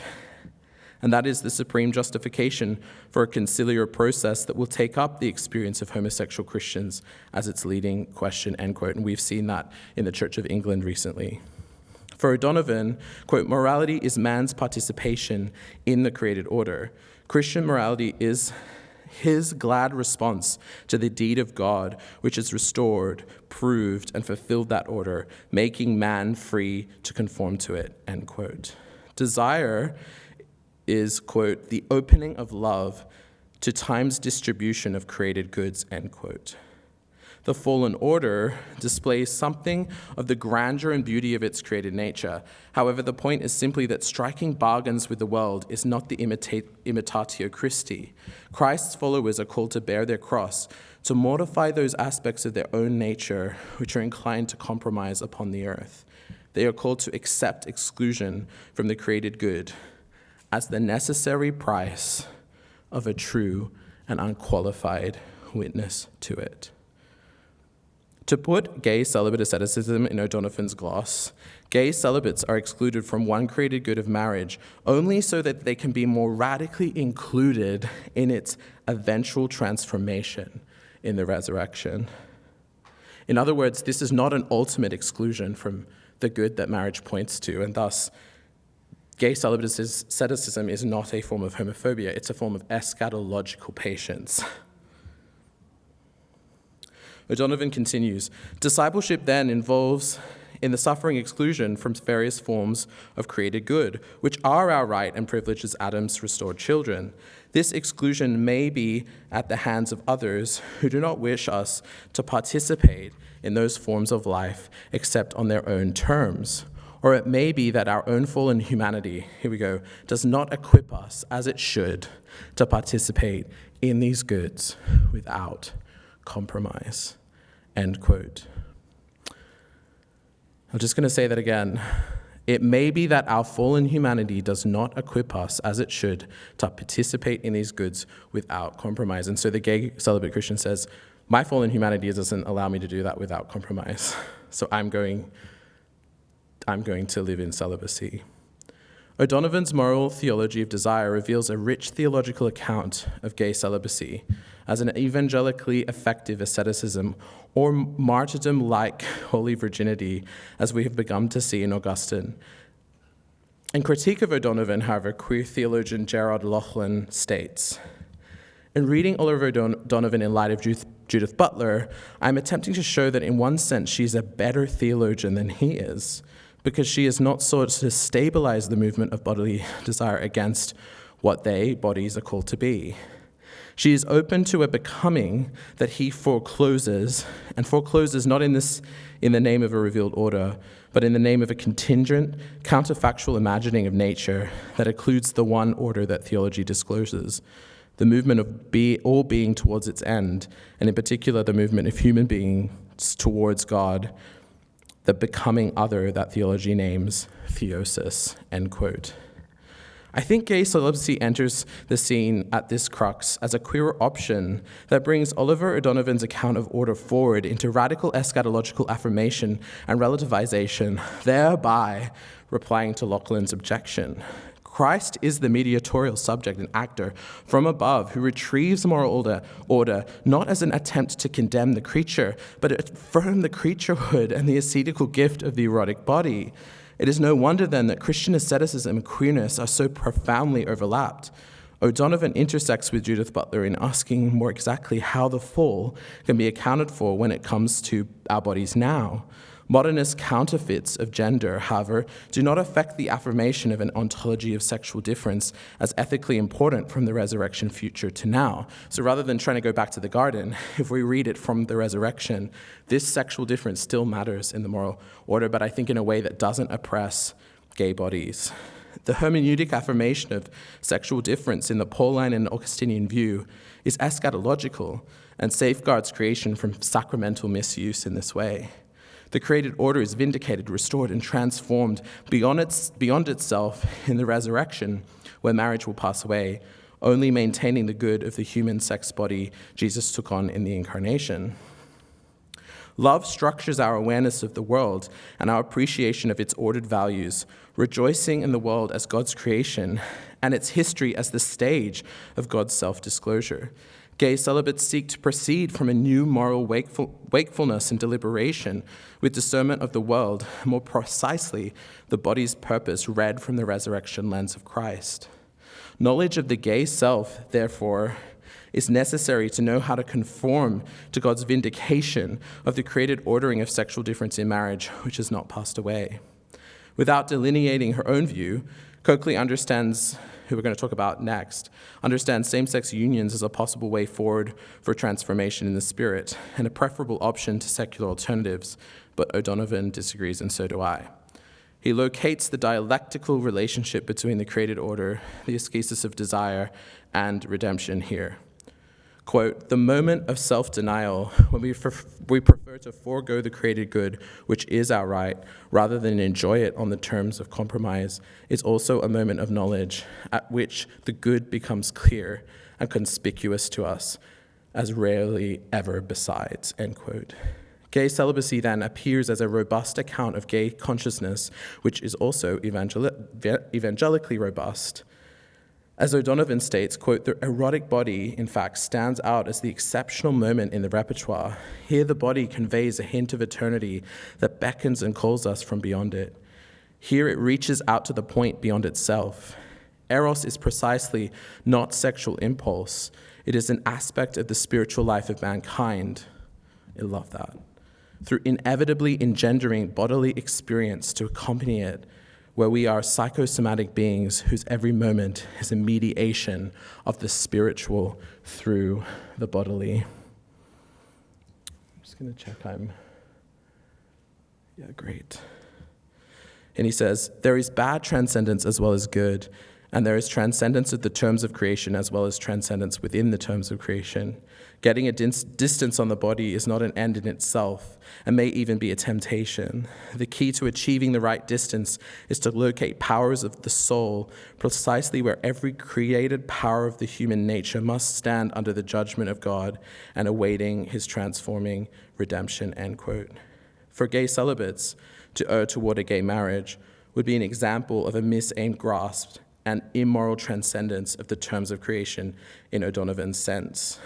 And that is the supreme justification for a conciliar process that will take up the experience of homosexual Christians as its leading question," end quote. And we've seen that in the Church of England recently. For O'Donovan, quote, "Morality is man's participation in the created order. Christian morality is his glad response to the deed of God, which has restored, proved, and fulfilled that order, making man free to conform to it," end quote. Desire is, quote, "the opening of love to time's distribution of created goods," end quote. The fallen order displays something of the grandeur and beauty of its created nature. However, the point is simply that striking bargains with the world is not the imitatio Christi. Christ's followers are called to bear their cross, to mortify those aspects of their own nature which are inclined to compromise upon the earth. They are called to accept exclusion from the created good as the necessary price of a true and unqualified witness to it. To put gay celibate asceticism in O'Donovan's gloss, gay celibates are excluded from one created good of marriage only so that they can be more radically included in its eventual transformation in the resurrection. In other words, this is not an ultimate exclusion from the good that marriage points to, and thus gay celibate asceticism is not a form of homophobia, it's a form of eschatological patience. O'Donovan continues, "Discipleship then involves in the suffering exclusion from various forms of created good, which are our right and privilege as Adam's restored children. This exclusion may be at the hands of others who do not wish us to participate in those forms of life except on their own terms. Or it may be that our own fallen humanity, here we go, does not equip us as it should to participate in these goods without compromise," end quote. I'm just going to say that again. It may be that our fallen humanity does not equip us as it should to participate in these goods without compromise. And so the gay celibate Christian says, my fallen humanity doesn't allow me to do that without compromise. So I'm going to live in celibacy. O'Donovan's moral theology of desire reveals a rich theological account of gay celibacy as an evangelically effective asceticism or martyrdom-like holy virginity, as we have begun to see in Augustine. In critique of O'Donovan, however, queer theologian Gerard Loughlin states, In reading Oliver O'Donovan in light of Judith Butler, I'm attempting to show that in one sense she's a better theologian than he is, because she has not sought to stabilize the movement of bodily desire against what they, bodies, are called to be. She is open to a becoming that he forecloses, and forecloses not in the name of a revealed order, but in the name of a contingent, counterfactual imagining of nature that includes the one order that theology discloses, the movement of all being towards its end, and in particular the movement of human beings towards God, the becoming other that theology names theosis, end quote. I think gay celibacy enters the scene at this crux as a queer option that brings Oliver O'Donovan's account of order forward into radical eschatological affirmation and relativization, thereby replying to Lauchlin's objection. Christ is the mediatorial subject and actor from above who retrieves moral order not as an attempt to condemn the creature, but affirm the creaturehood and the ascetical gift of the erotic body. It is no wonder then that Christian asceticism and queerness are so profoundly overlapped. O'Donovan intersects with Judith Butler in asking more exactly how the fall can be accounted for when it comes to our bodies now. Modernist counterfeits of gender, however, do not affect the affirmation of an ontology of sexual difference as ethically important from the resurrection future to now. So rather than trying to go back to the garden, if we read it from the resurrection, this sexual difference still matters in the moral order, but I think in a way that doesn't oppress gay bodies. The hermeneutic affirmation of sexual difference in the Pauline and Augustinian view is eschatological and safeguards creation from sacramental misuse in this way. The created order is vindicated, restored, and transformed beyond itself in the resurrection, where marriage will pass away, only maintaining the good of the human sex body Jesus took on in the incarnation. Love structures our awareness of the world and our appreciation of its ordered values, rejoicing in the world as God's creation and its history as the stage of God's self-disclosure. Gay celibates seek to proceed from a new moral wakefulness and deliberation with discernment of the world, more precisely, the body's purpose read from the resurrection lens of Christ. Knowledge of the gay self, therefore, is necessary to know how to conform to God's vindication of the created ordering of sexual difference in marriage, which has not passed away. Without delineating her own view, Coakley understands, who we're going to talk about next, understands same-sex unions as a possible way forward for transformation in the spirit and a preferable option to secular alternatives, but O'Donovan disagrees, and so do I. He locates the dialectical relationship between the created order, the ascesis of desire, and redemption here. Quote, the moment of self-denial when we prefer to forego the created good, which is our right, rather than enjoy it on the terms of compromise, is also a moment of knowledge at which the good becomes clear and conspicuous to us, as rarely ever besides, end quote. Gay celibacy then appears as a robust account of gay consciousness, which is also evangelically robust. As O'Donovan states, quote, the erotic body, in fact, stands out as the exceptional moment in the repertoire. Here the body conveys a hint of eternity that beckons and calls us from beyond it. Here it reaches out to the point beyond itself. Eros is precisely not sexual impulse. It is an aspect of the spiritual life of mankind. I love that. Through inevitably engendering bodily experience to accompany it, where we are psychosomatic beings whose every moment is a mediation of the spiritual through the bodily. I'm just going to check great. And he says, there is bad transcendence as well as good, and there is transcendence of the terms of creation as well as transcendence within the terms of creation. Getting a distance on the body is not an end in itself, and may even be a temptation. The key to achieving the right distance is to locate powers of the soul precisely where every created power of the human nature must stand under the judgment of God and awaiting his transforming redemption, end quote. For gay celibates, to err toward a gay marriage would be an example of a misaimed grasp and immoral transcendence of the terms of creation in O'Donovan's sense.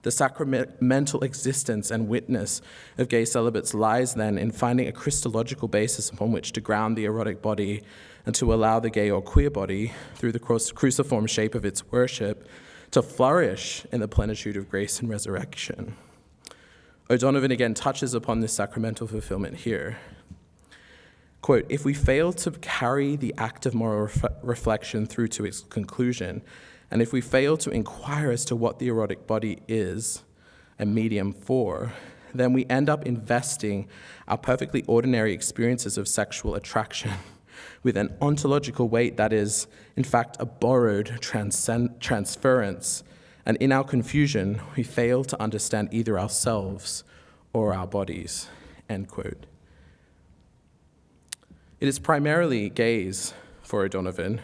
The sacramental existence and witness of gay celibates lies then in finding a Christological basis upon which to ground the erotic body and to allow the gay or queer body, through the cruciform shape of its worship, to flourish in the plenitude of grace and resurrection. O'Donovan again touches upon this sacramental fulfillment here. Quote, if we fail to carry the act of moral reflection through to its conclusion, and if we fail to inquire as to what the erotic body is a medium for, then we end up investing our perfectly ordinary experiences of sexual attraction with an ontological weight that is, in fact, a borrowed transference, and in our confusion, we fail to understand either ourselves or our bodies, end quote. It is primarily gays, for O'Donovan,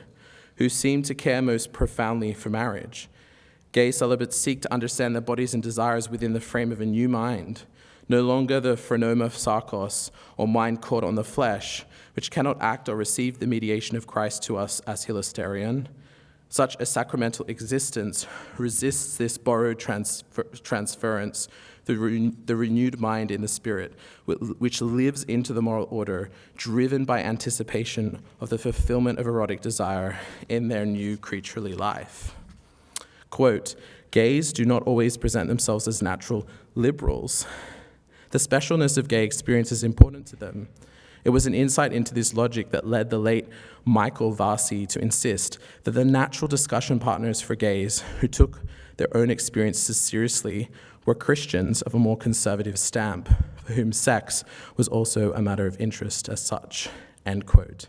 who seem to care most profoundly for marriage. Gay celibates seek to understand their bodies and desires within the frame of a new mind, no longer the phronoma sarkos, or mind caught on the flesh, which cannot act or receive the mediation of Christ to us as hilasterian. Such a sacramental existence resists this borrowed transference through the renewed mind in the spirit, which lives into the moral order, driven by anticipation of the fulfillment of erotic desire in their new creaturely life. Quote, gays do not always present themselves as natural liberals. The specialness of gay experience is important to them. It was an insight into this logic that led the late Michael Varsi to insist that the natural discussion partners for gays who took their own experiences seriously were Christians of a more conservative stamp, for whom sex was also a matter of interest as such, end quote.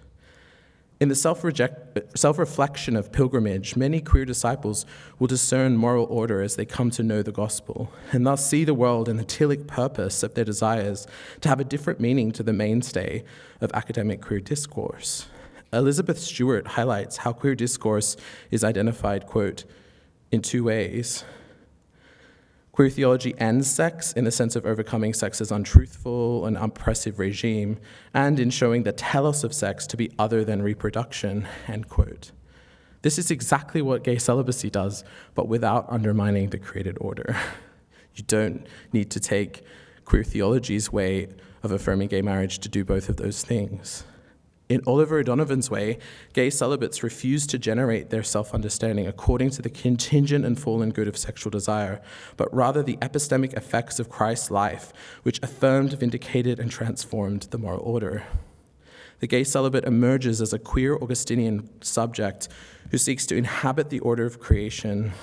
In the self-reflection of pilgrimage, many queer disciples will discern moral order as they come to know the gospel, and thus see the world and the telic purpose of their desires to have a different meaning to the mainstay of academic queer discourse. Elizabeth Stewart highlights how queer discourse is identified, quote, in two ways. Queer theology ends sex in the sense of overcoming sex's untruthful and oppressive regime, and in showing the telos of sex to be other than reproduction, end quote. This is exactly what gay celibacy does, but without undermining the created order. You don't need to take queer theology's way of affirming gay marriage to do both of those things. In Oliver O'Donovan's way, gay celibates refuse to generate their self-understanding according to the contingent and fallen good of sexual desire, but rather the epistemic effects of Christ's life, which affirmed, vindicated, and transformed the moral order. The gay celibate emerges as a queer Augustinian subject who seeks to inhabit the order of creation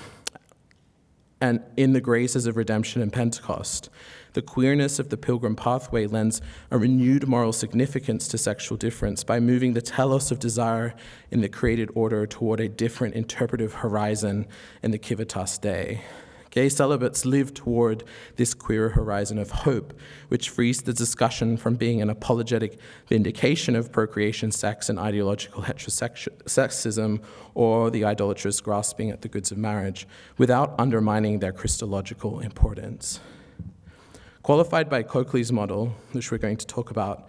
and in the graces of redemption and Pentecost. The queerness of the pilgrim pathway lends a renewed moral significance to sexual difference by moving the telos of desire in the created order toward a different interpretive horizon in the civitas Dei. Gay celibates live toward this queer horizon of hope, which frees the discussion from being an apologetic vindication of procreation, sex, and ideological heterosexism, or the idolatrous grasping at the goods of marriage, without undermining their Christological importance. Qualified by Coakley's model, which we're going to talk about,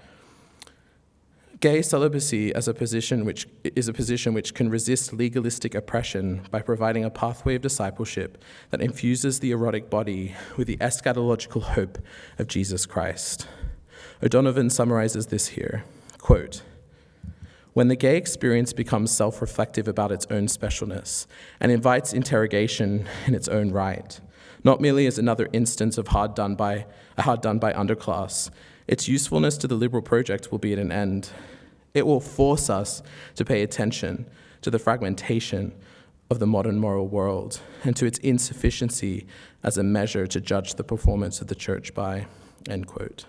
gay celibacy is a position which can resist legalistic oppression by providing a pathway of discipleship that infuses the erotic body with the eschatological hope of Jesus Christ. O'Donovan summarizes this here, quote, when the gay experience becomes self-reflective about its own specialness and invites interrogation in its own right, not merely as another instance of a hard done by underclass, its usefulness to the liberal project will be at an end. It will force us to pay attention to the fragmentation of the modern moral world and to its insufficiency as a measure to judge the performance of the church by, end quote.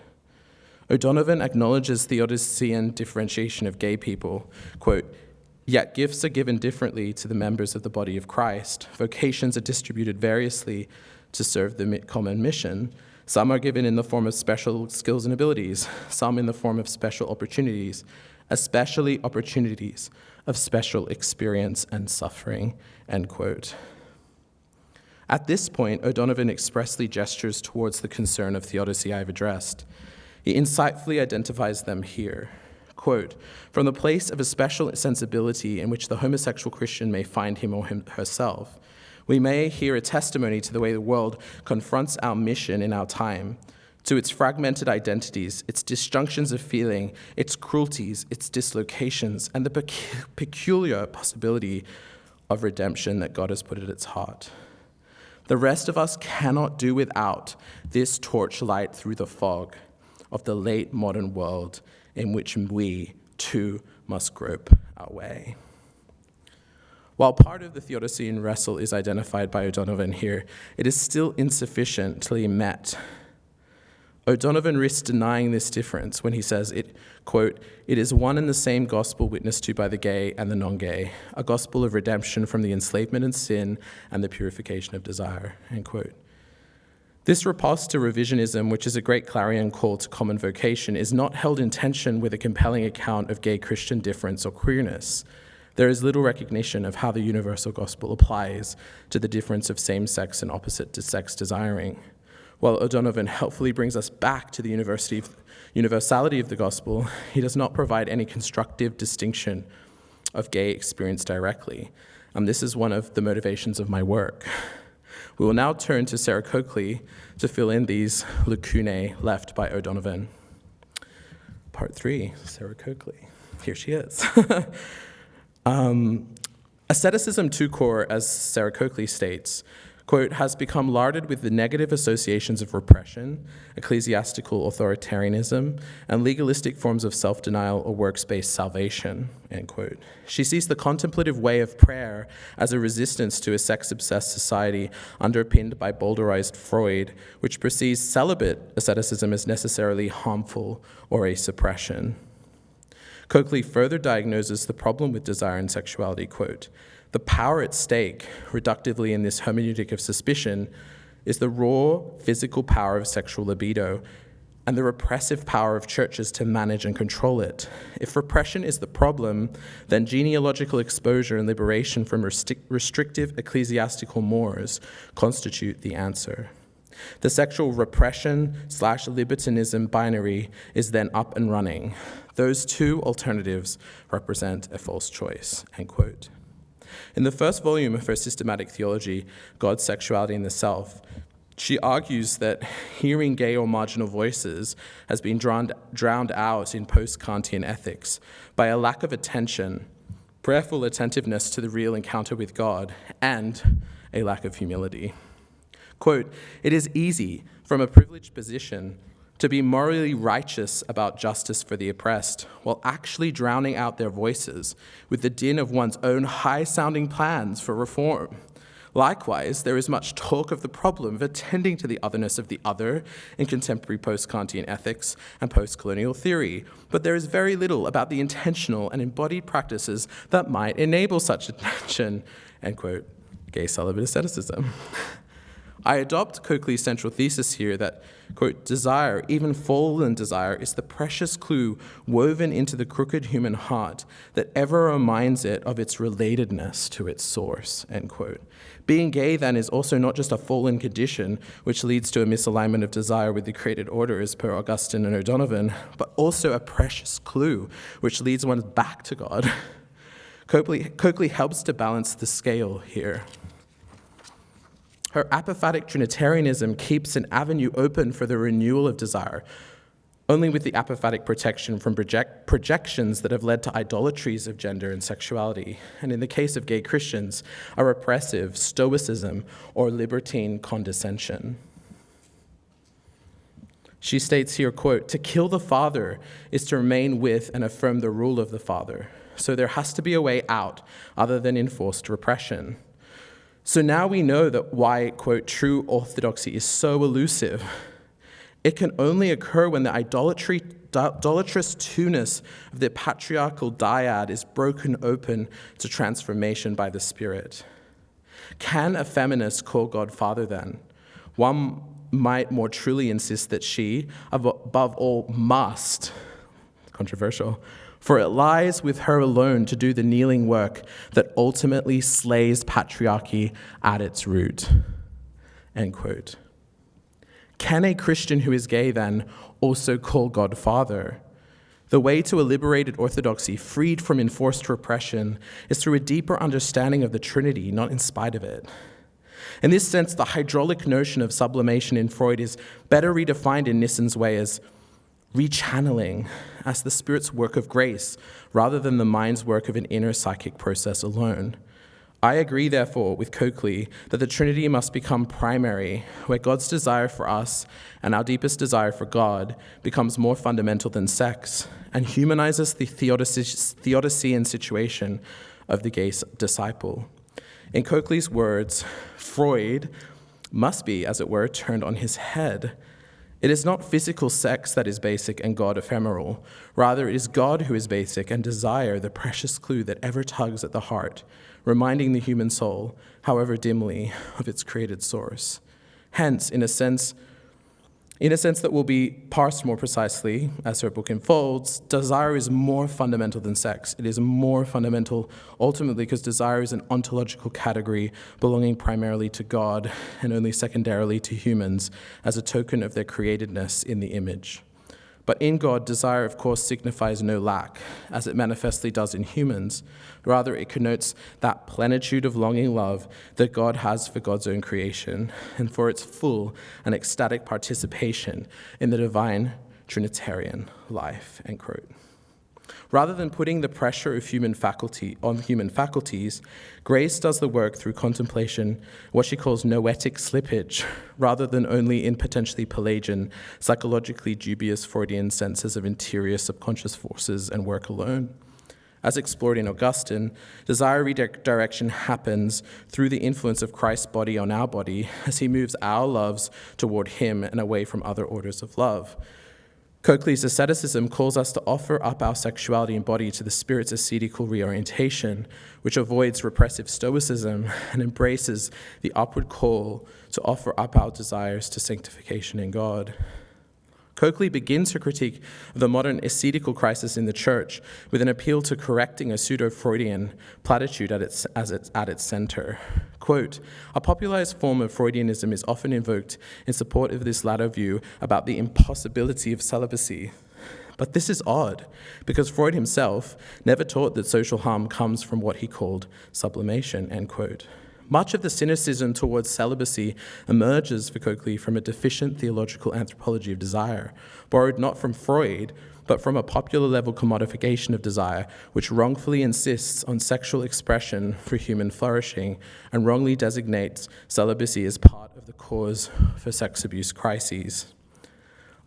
O'Donovan acknowledges Theodosian differentiation of gay people, quote, yet gifts are given differently to the members of the body of Christ. Vocations are distributed variously to serve the common mission. Some are given in the form of special skills and abilities, some in the form of special opportunities, especially opportunities of special experience and suffering, end quote. At this point, O'Donovan expressly gestures towards the concern of theodicy I've addressed. He insightfully identifies them here. Quote, from the place of a special sensibility in which the homosexual Christian may find him or herself, we may hear a testimony to the way the world confronts our mission in our time, to its fragmented identities, its disjunctions of feeling, its cruelties, its dislocations, and the peculiar possibility of redemption that God has put at its heart. The rest of us cannot do without this torchlight through the fog of the late modern world in which we, too, must grope our way. While part of the Theodicean wrestle is identified by O'Donovan here, it is still insufficiently met. O'Donovan risks denying this difference when he says it, quote, "It is one and the same gospel witnessed to by the gay and the non-gay, a gospel of redemption from the enslavement and sin and the purification of desire," end quote. This riposte to revisionism, which is a great clarion call to common vocation, is not held in tension with a compelling account of gay Christian difference or queerness. There is little recognition of how the universal gospel applies to the difference of same-sex and opposite-sex desiring. While O'Donovan helpfully brings us back to the universality of the gospel, he does not provide any constructive distinction of gay experience directly. This is one of the motivations of my work. We will now turn to Sarah Coakley to fill in these lacunae left by O'Donovan. Part 3, Sarah Coakley. Here she is. Asceticism to core, as Sarah Coakley states, quote, has become larded with the negative associations of repression, ecclesiastical authoritarianism, and legalistic forms of self-denial or works-based salvation, end quote. She sees the contemplative way of prayer as a resistance to a sex-obsessed society underpinned by Bowdlerized Freud, which perceives celibate asceticism as necessarily harmful or a suppression. Coakley further diagnoses the problem with desire and sexuality, quote, "The power at stake, reductively in this hermeneutic of suspicion, is the raw physical power of sexual libido and the repressive power of churches to manage and control it. If repression is the problem, then genealogical exposure and liberation from restrictive ecclesiastical mores constitute the answer. The sexual repression/libertinism binary is then up and running. Those two alternatives represent a false choice," end quote. In the first volume of her systematic theology, God's Sexuality and the Self, she argues that hearing gay or marginal voices has been drowned out in post-Kantian ethics by a lack of attention, prayerful attentiveness to the real encounter with God, and a lack of humility. Quote, "It is easy, from a privileged position, to be morally righteous about justice for the oppressed, while actually drowning out their voices with the din of one's own high-sounding plans for reform. Likewise, there is much talk of the problem of attending to the otherness of the other in contemporary post-Kantian ethics and post-colonial theory, but there is very little about the intentional and embodied practices that might enable such attention," end quote, gay celibate asceticism. I adopt Coakley's central thesis here that, quote, "desire, even fallen desire, is the precious clue woven into the crooked human heart that ever reminds it of its relatedness to its source," end quote. Being gay, then, is also not just a fallen condition which leads to a misalignment of desire with the created order as per Augustine and O'Donovan, but also a precious clue which leads one back to God. Coakley helps to balance the scale here. Her apophatic Trinitarianism keeps an avenue open for the renewal of desire, only with the apophatic protection from projections that have led to idolatries of gender and sexuality, and in the case of gay Christians, a repressive stoicism or libertine condescension. She states here, quote, "To kill the father is to remain with and affirm the rule of the father, so there has to be a way out other than enforced repression. So now we know that why, quote, true orthodoxy is so elusive. It can only occur when the idolatrous two-ness of the patriarchal dyad is broken open to transformation by the Spirit. Can a feminist call God Father then? One might more truly insist that she, above all, must, controversial, for it lies with her alone to do the kneeling work that ultimately slays patriarchy at its root," end quote. Can a Christian who is gay, then, also call God Father? The way to a liberated orthodoxy freed from enforced repression is through a deeper understanding of the Trinity, not in spite of it. In this sense, the hydraulic notion of sublimation in Freud is better redefined in Nissen's way as rechanneling, as the Spirit's work of grace, rather than the mind's work of an inner psychic process alone. I agree, therefore, with Coakley that the Trinity must become primary, where God's desire for us and our deepest desire for God becomes more fundamental than sex, and humanizes the Theodicean situation of the gay disciple. In Coakley's words, Freud must be, as it were, turned on his head. It is not physical sex that is basic and God ephemeral. Rather, it is God who is basic and desire the precious clue that ever tugs at the heart, reminding the human soul, however dimly, of its created source. Hence, in a sense that will be parsed more precisely, as her book unfolds, desire is more fundamental than sex. It is more fundamental ultimately because desire is an ontological category belonging primarily to God and only secondarily to humans as a token of their createdness in the image. But in God, desire, of course, signifies no lack, as it manifestly does in humans. Rather, it connotes that plenitude of longing love that God has for God's own creation and for its full and ecstatic participation in the divine Trinitarian life, end quote. Rather than putting the pressure of human faculties, grace does the work through contemplation, what she calls noetic slippage, rather than only in potentially Pelagian, psychologically dubious Freudian senses of interior subconscious forces and work alone. As explored in Augustine, desire redirection happens through the influence of Christ's body on our body as he moves our loves toward him and away from other orders of love. Coakley's asceticism calls us to offer up our sexuality and body to the Spirit's ascetical reorientation, which avoids repressive stoicism and embraces the upward call to offer up our desires to sanctification in God. Coakley begins her critique of the modern ascetical crisis in the Church with an appeal to correcting a pseudo-Freudian platitude at its center. Quote, a popularized form of Freudianism is often invoked in support of this latter view about the impossibility of celibacy. But this is odd, because Freud himself never taught that social harm comes from what he called sublimation, end quote. Much of the cynicism towards celibacy emerges for Coakley from a deficient theological anthropology of desire, borrowed not from Freud, but from a popular-level commodification of desire, which wrongfully insists on sexual expression for human flourishing and wrongly designates celibacy as part of the cause for sex abuse crises.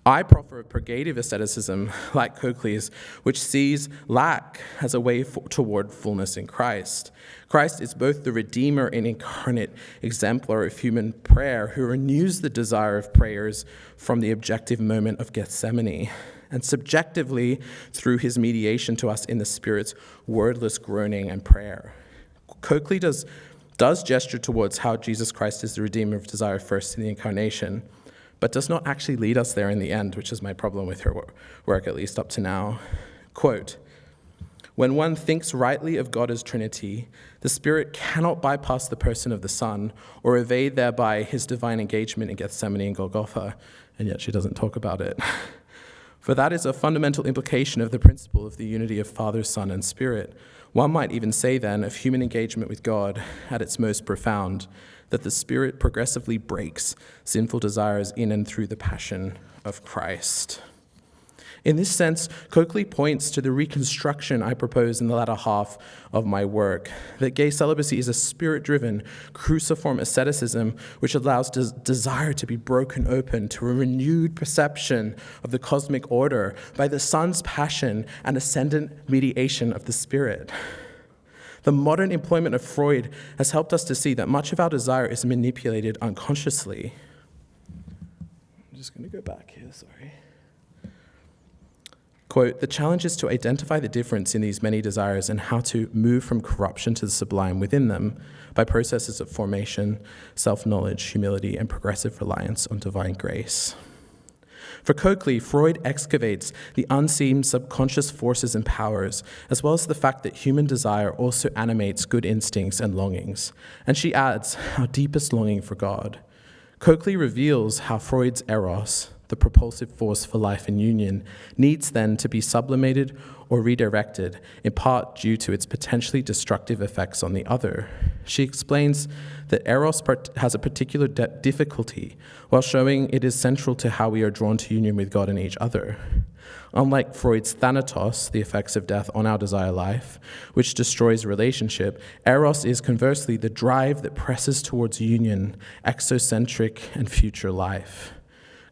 I proffer a purgative asceticism like Coakley's, which sees lack as a way toward fullness in Christ. Christ is both the Redeemer and incarnate exemplar of human prayer who renews the desire of prayers from the objective moment of Gethsemane, and subjectively through his mediation to us in the Spirit's wordless groaning and prayer. Coakley does gesture towards how Jesus Christ is the Redeemer of desire first in the Incarnation, but does not actually lead us there in the end, which is my problem with her work, at least up to now. Quote, when one thinks rightly of God as Trinity, the Spirit cannot bypass the person of the Son or evade thereby his divine engagement in Gethsemane and Golgotha, and yet she doesn't talk about it. For that is a fundamental implication of the principle of the unity of Father, Son, and Spirit. One might even say then of human engagement with God at its most profound, that the Spirit progressively breaks sinful desires in and through the passion of Christ. In this sense, Coakley points to the reconstruction I propose in the latter half of my work, that gay celibacy is a spirit-driven, cruciform asceticism which allows desire to be broken open to a renewed perception of the cosmic order by the Son's passion and ascendant mediation of the Spirit. The modern employment of Freud has helped us to see that much of our desire is manipulated unconsciously. I'm just going to go back here, sorry. Quote, the challenge is to identify the difference in these many desires and how to move from corruption to the sublime within them by processes of formation, self-knowledge, humility, and progressive reliance on divine grace. For Coakley, Freud excavates the unseen subconscious forces and powers, as well as the fact that human desire also animates good instincts and longings. And she adds, our deepest longing for God. Coakley reveals how Freud's Eros, the propulsive force for life and union, needs then to be sublimated or redirected, in part due to its potentially destructive effects on the other. She explains that Eros has a particular difficulty while showing it is central to how we are drawn to union with God and each other. Unlike Freud's thanatos, the effects of death on our desire life, which destroys relationship, eros is conversely the drive that presses towards union, exocentric and future life.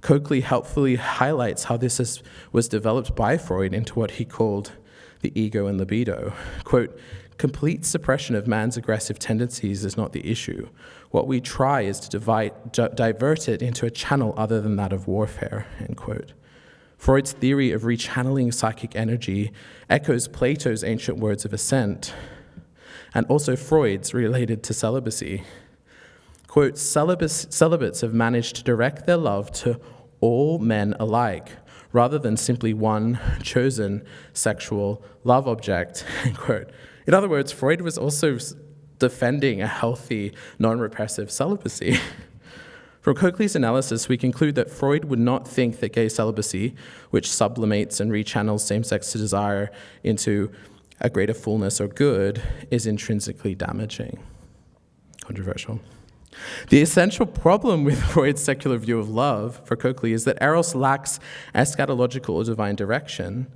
Coakley helpfully highlights how this was developed by Freud into what he called the ego and libido. Quote, complete suppression of man's aggressive tendencies is not the issue. What we try is to divert it into a channel other than that of warfare, end quote. Freud's theory of rechanneling psychic energy echoes Plato's ancient words of assent, and also Freud's related to celibacy. Quote, celibates have managed to direct their love to all men alike, rather than simply one chosen sexual love object, end quote. In other words, Freud was also defending a healthy, non-repressive celibacy. From Coakley's analysis, we conclude that Freud would not think that gay celibacy, which sublimates and rechannels same-sex desire into a greater fullness or good, is intrinsically damaging. Controversial. The essential problem with Freud's secular view of love, for Coakley, is that eros lacks eschatological or divine direction.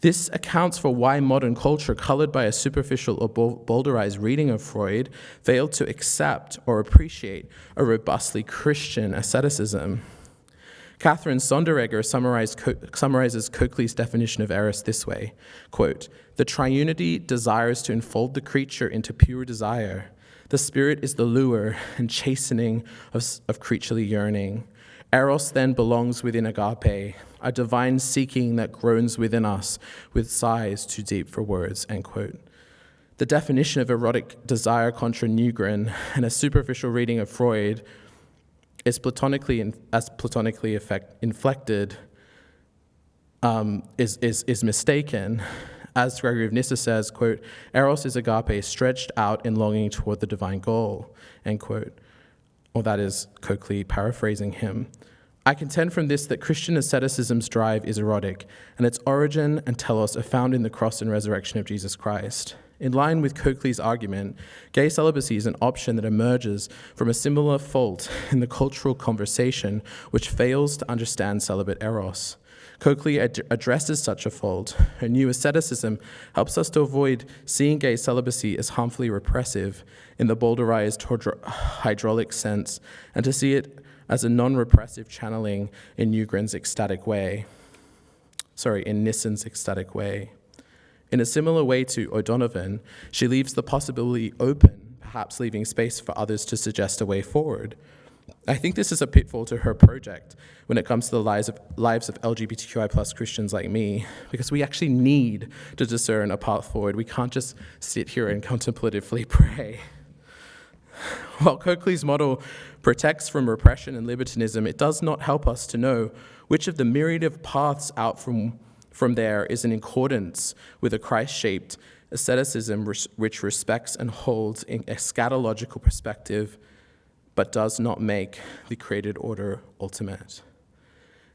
This accounts for why modern culture, colored by a superficial or bowdlerized reading of Freud, failed to accept or appreciate a robustly Christian asceticism. Catherine Sonderegger summarizes Coakley's definition of eros this way, quote, the triunity desires to enfold the creature into pure desire. The spirit is the lure and chastening of creaturely yearning. Eros then belongs within agape, a divine seeking that groans within us with sighs too deep for words, end quote. The definition of erotic desire contra nugren and a superficial reading of Freud is platonically inflected, is mistaken. As Gregory of Nyssa says, quote, eros is agape stretched out in longing toward the divine goal, end quote. Or that is Coakley paraphrasing him. I contend from this that Christian asceticism's drive is erotic, and its origin and telos are found in the cross and resurrection of Jesus Christ. In line with Coakley's argument, gay celibacy is an option that emerges from a similar fault in the cultural conversation which fails to understand celibate eros. Coakley addresses such a fault. Her new asceticism helps us to avoid seeing gay celibacy as harmfully repressive in the bowdlerized hydraulic sense, and to see it as a non-repressive channeling in Nyson's ecstatic way. In a similar way to O'Donovan, she leaves the possibility open, perhaps leaving space for others to suggest a way forward. I think this is a pitfall to her project when it comes to the lives of LGBTQI plus Christians like me, because we actually need to discern a path forward. We can't just sit here and contemplatively pray. While Coakley's model protects from repression and libertinism, it does not help us to know which of the myriad of paths out from there is in accordance with a Christ-shaped asceticism which respects and holds in a eschatological perspective, but does not make the created order ultimate.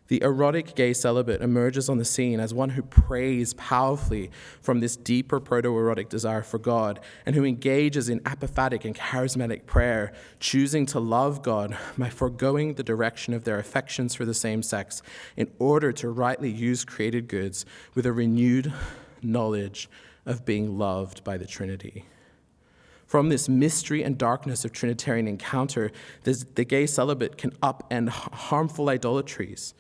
The erotic gay celibate emerges on the scene as one who prays powerfully from this deeper proto-erotic desire for God, and who engages in apophatic and charismatic prayer, choosing to love God by foregoing the direction of their affections for the same sex in order to rightly use created goods with a renewed knowledge of being loved by the Trinity. From this mystery and darkness of Trinitarian encounter, the gay celibate can upend harmful idolatries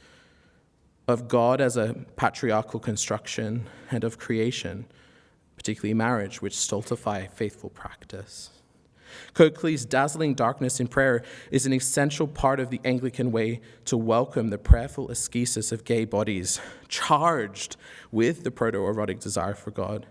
of God as a patriarchal construction and of creation, particularly marriage, which stultify faithful practice. Coakley's dazzling darkness in prayer is an essential part of the Anglican way to welcome the prayerful ascesis of gay bodies charged with the proto-erotic desire for God.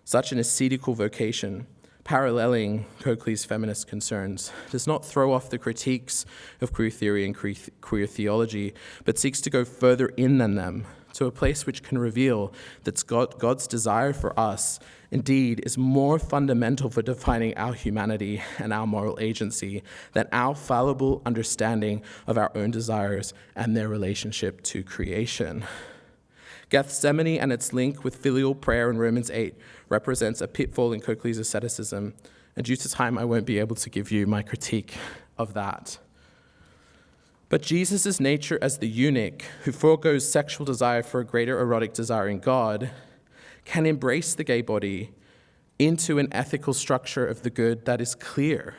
Such an ascetical vocation, paralleling Coakley's feminist concerns, does not throw off the critiques of queer theory and queer theology, but seeks to go further in than them, to a place which can reveal that God's desire for us indeed is more fundamental for defining our humanity and our moral agency than our fallible understanding of our own desires and their relationship to creation. Gethsemane and its link with filial prayer in Romans 8 represents a pitfall in Coakley's asceticism, and due to time I won't be able to give you my critique of that. But Jesus' nature as the eunuch who forgoes sexual desire for a greater erotic desire in God can embrace the gay body into an ethical structure of the good that is clear,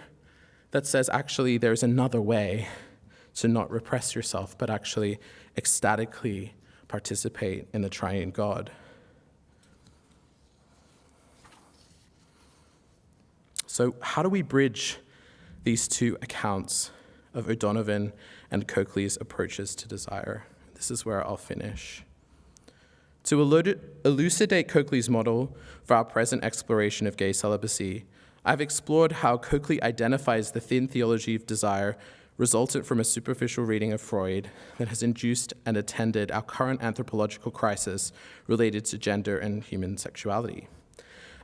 that says actually there's another way to not repress yourself, but actually ecstatically participate in the triune God. So how do we bridge these two accounts of O'Donovan and Coakley's approaches to desire? This is where I'll finish. To elucidate Coakley's model for our present exploration of gay celibacy, I've explored how Coakley identifies the thin theology of desire resultant from a superficial reading of Freud that has induced and attended our current anthropological crisis related to gender and human sexuality.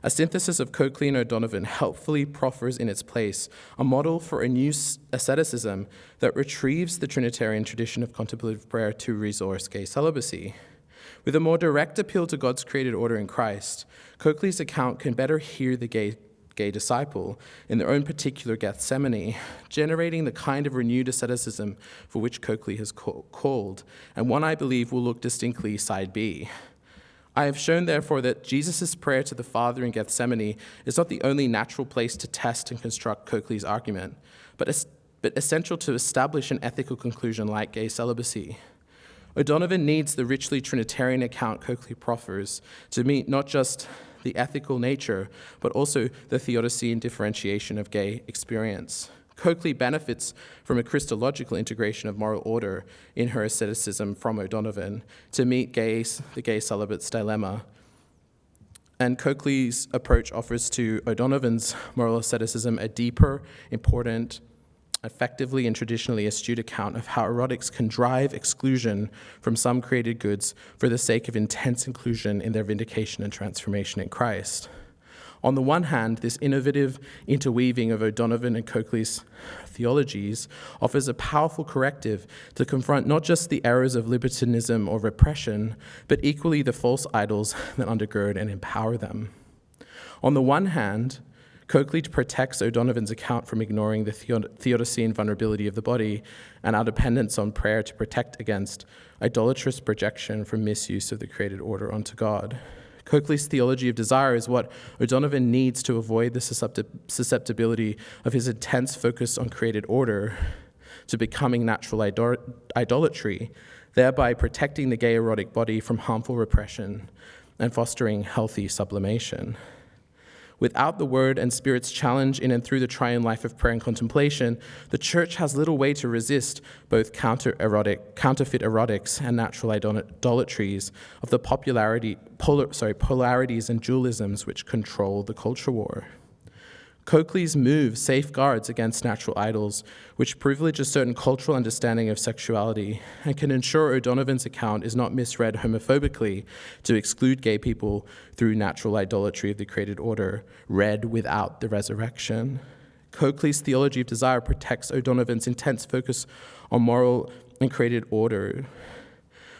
A synthesis of Coakley and O'Donovan helpfully proffers in its place a model for a new asceticism that retrieves the Trinitarian tradition of contemplative prayer to resource gay celibacy. With a more direct appeal to God's created order in Christ, Coakley's account can better hear the gay disciple in their own particular Gethsemane, generating the kind of renewed asceticism for which Coakley has called, and one I believe will look distinctly side B. I have shown, therefore, that Jesus' prayer to the Father in Gethsemane is not the only natural place to test and construct Coakley's argument, but essential to establish an ethical conclusion like gay celibacy. O'Donovan needs the richly Trinitarian account Coakley proffers to meet not just the ethical nature, but also the theodicy and differentiation of gay experience. Coakley benefits from a Christological integration of moral order in her asceticism from O'Donovan to meet the gay celibate's dilemma. And Coakley's approach offers to O'Donovan's moral asceticism a deeper, important, effectively and traditionally astute account of how erotics can drive exclusion from some created goods for the sake of intense inclusion in their vindication and transformation in Christ. On the one hand, this innovative interweaving of O'Donovan and Coakley's theologies offers a powerful corrective to confront not just the errors of libertinism or repression, but equally the false idols that undergird and empower them. On the one hand, Coakley protects O'Donovan's account from ignoring the theodicy and vulnerability of the body and our dependence on prayer to protect against idolatrous projection from misuse of the created order onto God. Coakley's theology of desire is what O'Donovan needs to avoid the susceptibility of his intense focus on created order to becoming natural idolatry, thereby protecting the gay erotic body from harmful repression and fostering healthy sublimation. Without the Word and Spirit's challenge in and through the triune life of prayer and contemplation, the Church has little way to resist both counterfeit erotics and natural idolatries of the polarities and dualisms which control the culture war. Coakley's move safeguards against natural idols, which privilege a certain cultural understanding of sexuality, and can ensure O'Donovan's account is not misread homophobically to exclude gay people through natural idolatry of the created order, read without the resurrection. Coakley's theology of desire protects O'Donovan's intense focus on moral and created order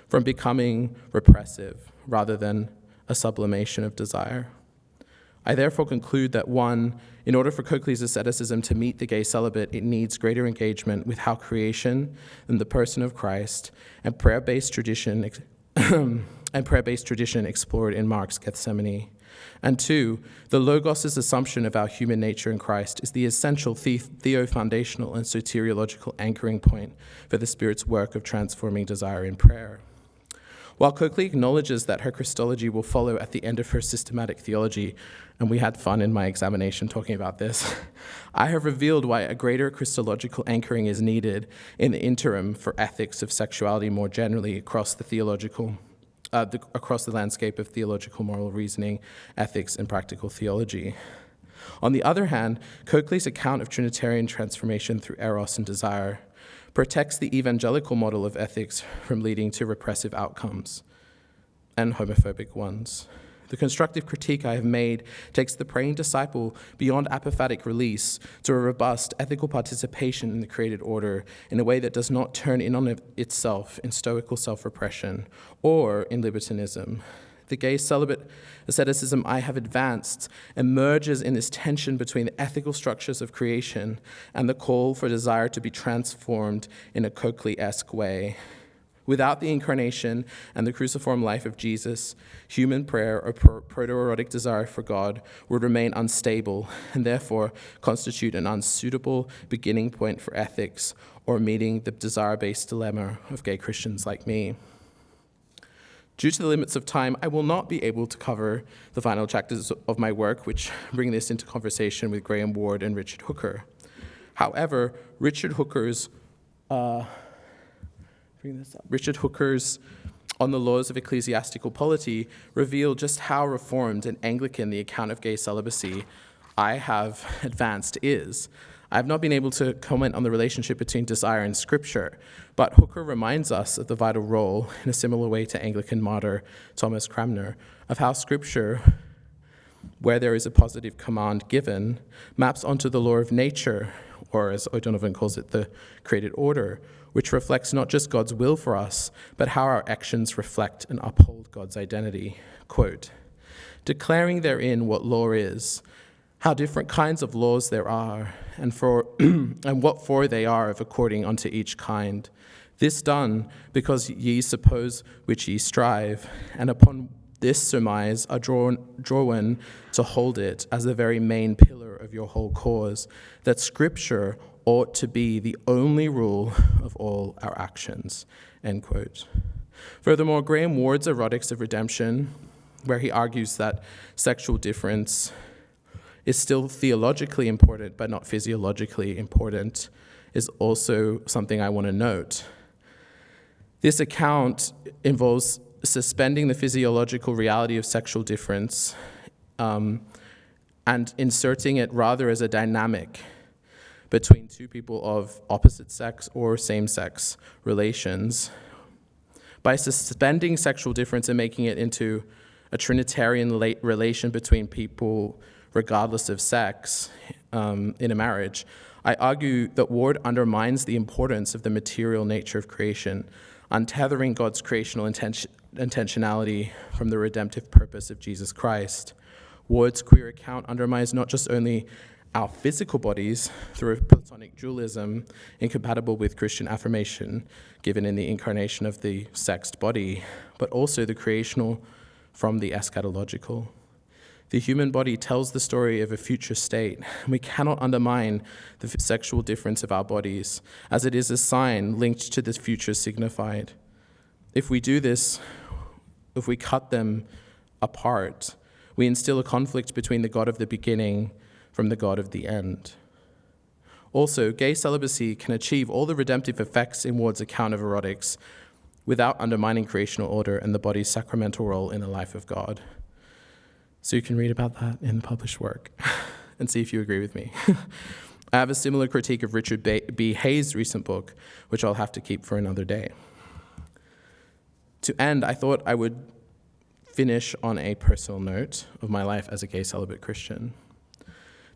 from becoming repressive rather than a sublimation of desire. I therefore conclude that 1, in order for Coakley's asceticism to meet the gay celibate, it needs greater engagement with how creation and the person of Christ and prayer-based tradition explored in Mark's Gethsemane. And 2, the Logos' assumption of our human nature in Christ is the essential theo-foundational and soteriological anchoring point for the Spirit's work of transforming desire in prayer. While Coakley acknowledges that her Christology will follow at the end of her systematic theology, and we had fun in my examination talking about this, I have revealed why a greater Christological anchoring is needed in the interim for ethics of sexuality more generally across the landscape of theological moral reasoning, ethics, and practical theology. On the other hand, Coakley's account of Trinitarian transformation through eros and desire protects the evangelical model of ethics from leading to repressive outcomes and homophobic ones. The constructive critique I have made takes the praying disciple beyond apophatic release to a robust ethical participation in the created order in a way that does not turn in on itself in stoical self-repression or in libertinism. The gay celibate asceticism I have advanced emerges in this tension between the ethical structures of creation and the call for desire to be transformed in a Coakley-esque way. Without the incarnation and the cruciform life of Jesus, human prayer or proto-erotic desire for God would remain unstable and therefore constitute an unsuitable beginning point for ethics or meeting the desire-based dilemma of gay Christians like me. Due to the limits of time, I will not be able to cover the final chapters of my work, which bring this into conversation with Graham Ward and Richard Hooker. However, Richard Hooker's On the Laws of Ecclesiastical Polity reveal just how reformed and Anglican the account of gay celibacy I have advanced is. I have not been able to comment on the relationship between desire and Scripture, but Hooker reminds us of the vital role, in a similar way to Anglican martyr Thomas Cranmer, of how Scripture, where there is a positive command given, maps onto the law of nature, or as O'Donovan calls it, the created order, which reflects not just God's will for us, but how our actions reflect and uphold God's identity. Quote, declaring therein what law is, how different kinds of laws there are, and what for they are of according unto each kind. This done, because ye suppose which ye strive, and upon this surmise are drawn to hold it as the very main pillar of your whole cause, that Scripture ought to be the only rule of all our actions, end quote. Furthermore, Graham Ward's Erotics of Redemption, where he argues that sexual difference is still theologically important but not physiologically important, is also something I want to note. This account involves suspending the physiological reality of sexual difference and inserting it rather as a dynamic between two people of opposite sex or same-sex relations. By suspending sexual difference and making it into a Trinitarian relation between people regardless of sex in a marriage, I argue that Ward undermines the importance of the material nature of creation, untethering God's creational intentionality from the redemptive purpose of Jesus Christ. Ward's queer account undermines not just only our physical bodies through a Platonic dualism incompatible with Christian affirmation given in the incarnation of the sexed body, but also the creational from the eschatological. The human body tells the story of a future state. We cannot undermine the sexual difference of our bodies, as it is a sign linked to the future signified. If we do this, if we cut them apart, we instill a conflict between the God of the beginning from the God of the end. Also, gay celibacy can achieve all the redemptive effects in Ward's account of erotics without undermining creational order and the body's sacramental role in the life of God. So you can read about that in the published work and see if you agree with me. I have a similar critique of Richard B. Hayes' recent book, which I'll have to keep for another day. To end, I thought I would finish on a personal note of my life as a gay celibate Christian.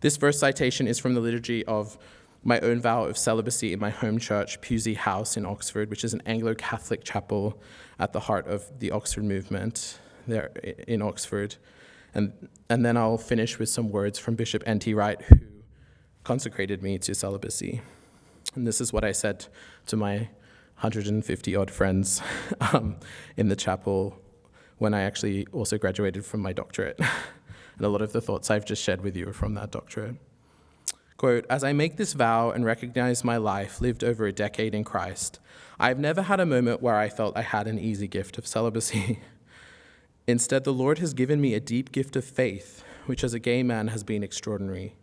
This first citation is from the liturgy of my own vow of celibacy in my home church, Pusey House in Oxford, which is an Anglo-Catholic chapel at the heart of the Oxford movement there in Oxford. And then I'll finish with some words from Bishop N.T. Wright, who consecrated me to celibacy. And this is what I said to my 150-odd friends in the chapel when I actually also graduated from my doctorate. And a lot of the thoughts I've just shared with you are from that doctorate. Quote, as I make this vow and recognize my life lived over a decade in Christ, I've never had a moment where I felt I had an easy gift of celibacy. Instead, the Lord has given me a deep gift of faith, which as a gay man has been extraordinary.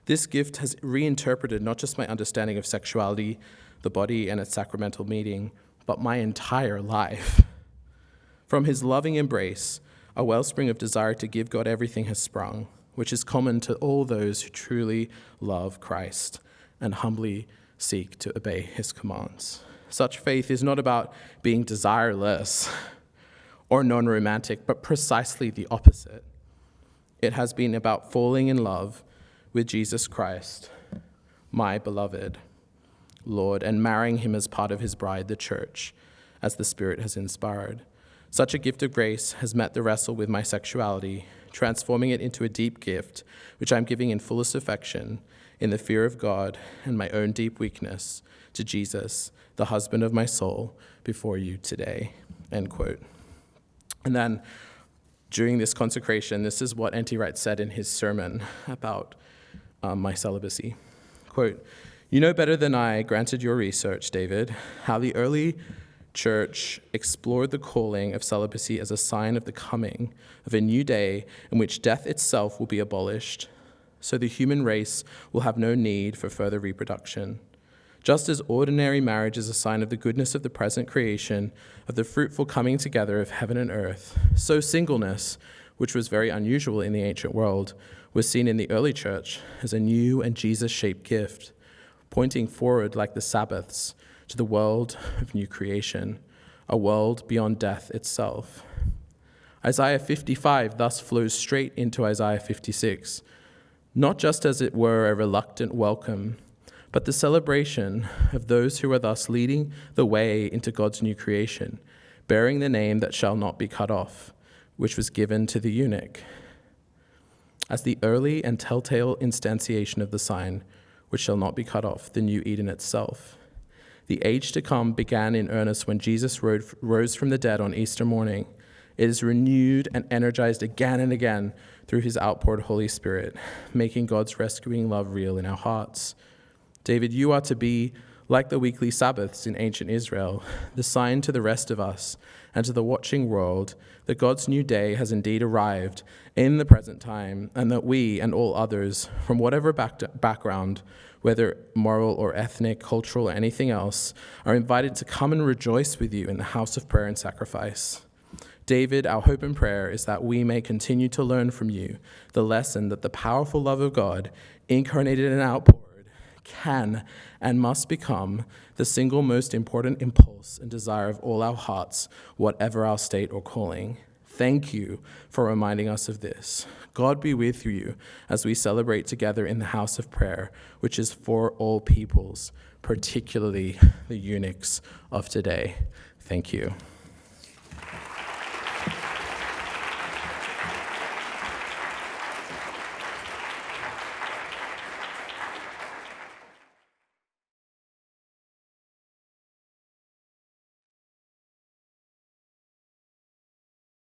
This gift has reinterpreted not just my understanding of sexuality, the body, and its sacramental meaning, but my entire life. From his loving embrace, a wellspring of desire to give God everything has sprung, which is common to all those who truly love Christ and humbly seek to obey his commands. Such faith is not about being desireless or non-romantic, but precisely the opposite. It has been about falling in love with Jesus Christ, my beloved Lord, and marrying him as part of his bride, the church, as the Spirit has inspired. Such a gift of grace has met the wrestle with my sexuality, transforming it into a deep gift, which I'm giving in fullest affection, in the fear of God and my own deep weakness, to Jesus, the husband of my soul, before you today." End quote. And then during this consecration, this is what N.T. Wright said in his sermon about my celibacy. Quote, "You know better than I, granted your research, David, how the early church explored the calling of celibacy as a sign of the coming of a new day in which death itself will be abolished, so the human race will have no need for further reproduction. Just as ordinary marriage is a sign of the goodness of the present creation, of the fruitful coming together of heaven and earth, so singleness, which was very unusual in the ancient world, was seen in the early church as a new and Jesus-shaped gift, pointing forward like the Sabbaths to the world of new creation, a world beyond death itself. Isaiah 55 thus flows straight into Isaiah 56, not just as it were a reluctant welcome, but the celebration of those who are thus leading the way into God's new creation, bearing the name that shall not be cut off, which was given to the eunuch, as the early and telltale instantiation of the sign, which shall not be cut off, the new Eden itself. The age to come began in earnest when Jesus rose from the dead on Easter morning. It is renewed and energized again and again through his outpoured Holy Spirit, making God's rescuing love real in our hearts. David, you are to be, like the weekly Sabbaths in ancient Israel, the sign to the rest of us and to the watching world that God's new day has indeed arrived in the present time, and that we and all others, from whatever background, whether moral or ethnic, cultural, or anything else, are invited to come and rejoice with you in the house of prayer and sacrifice. David, our hope and prayer is that we may continue to learn from you the lesson that the powerful love of God, incarnated and outpoured, can and must become the single most important impulse and desire of all our hearts, whatever our state or calling. Thank you for reminding us of this. God be with you as we celebrate together in the house of prayer, which is for all peoples, particularly the eunuchs of today. Thank you.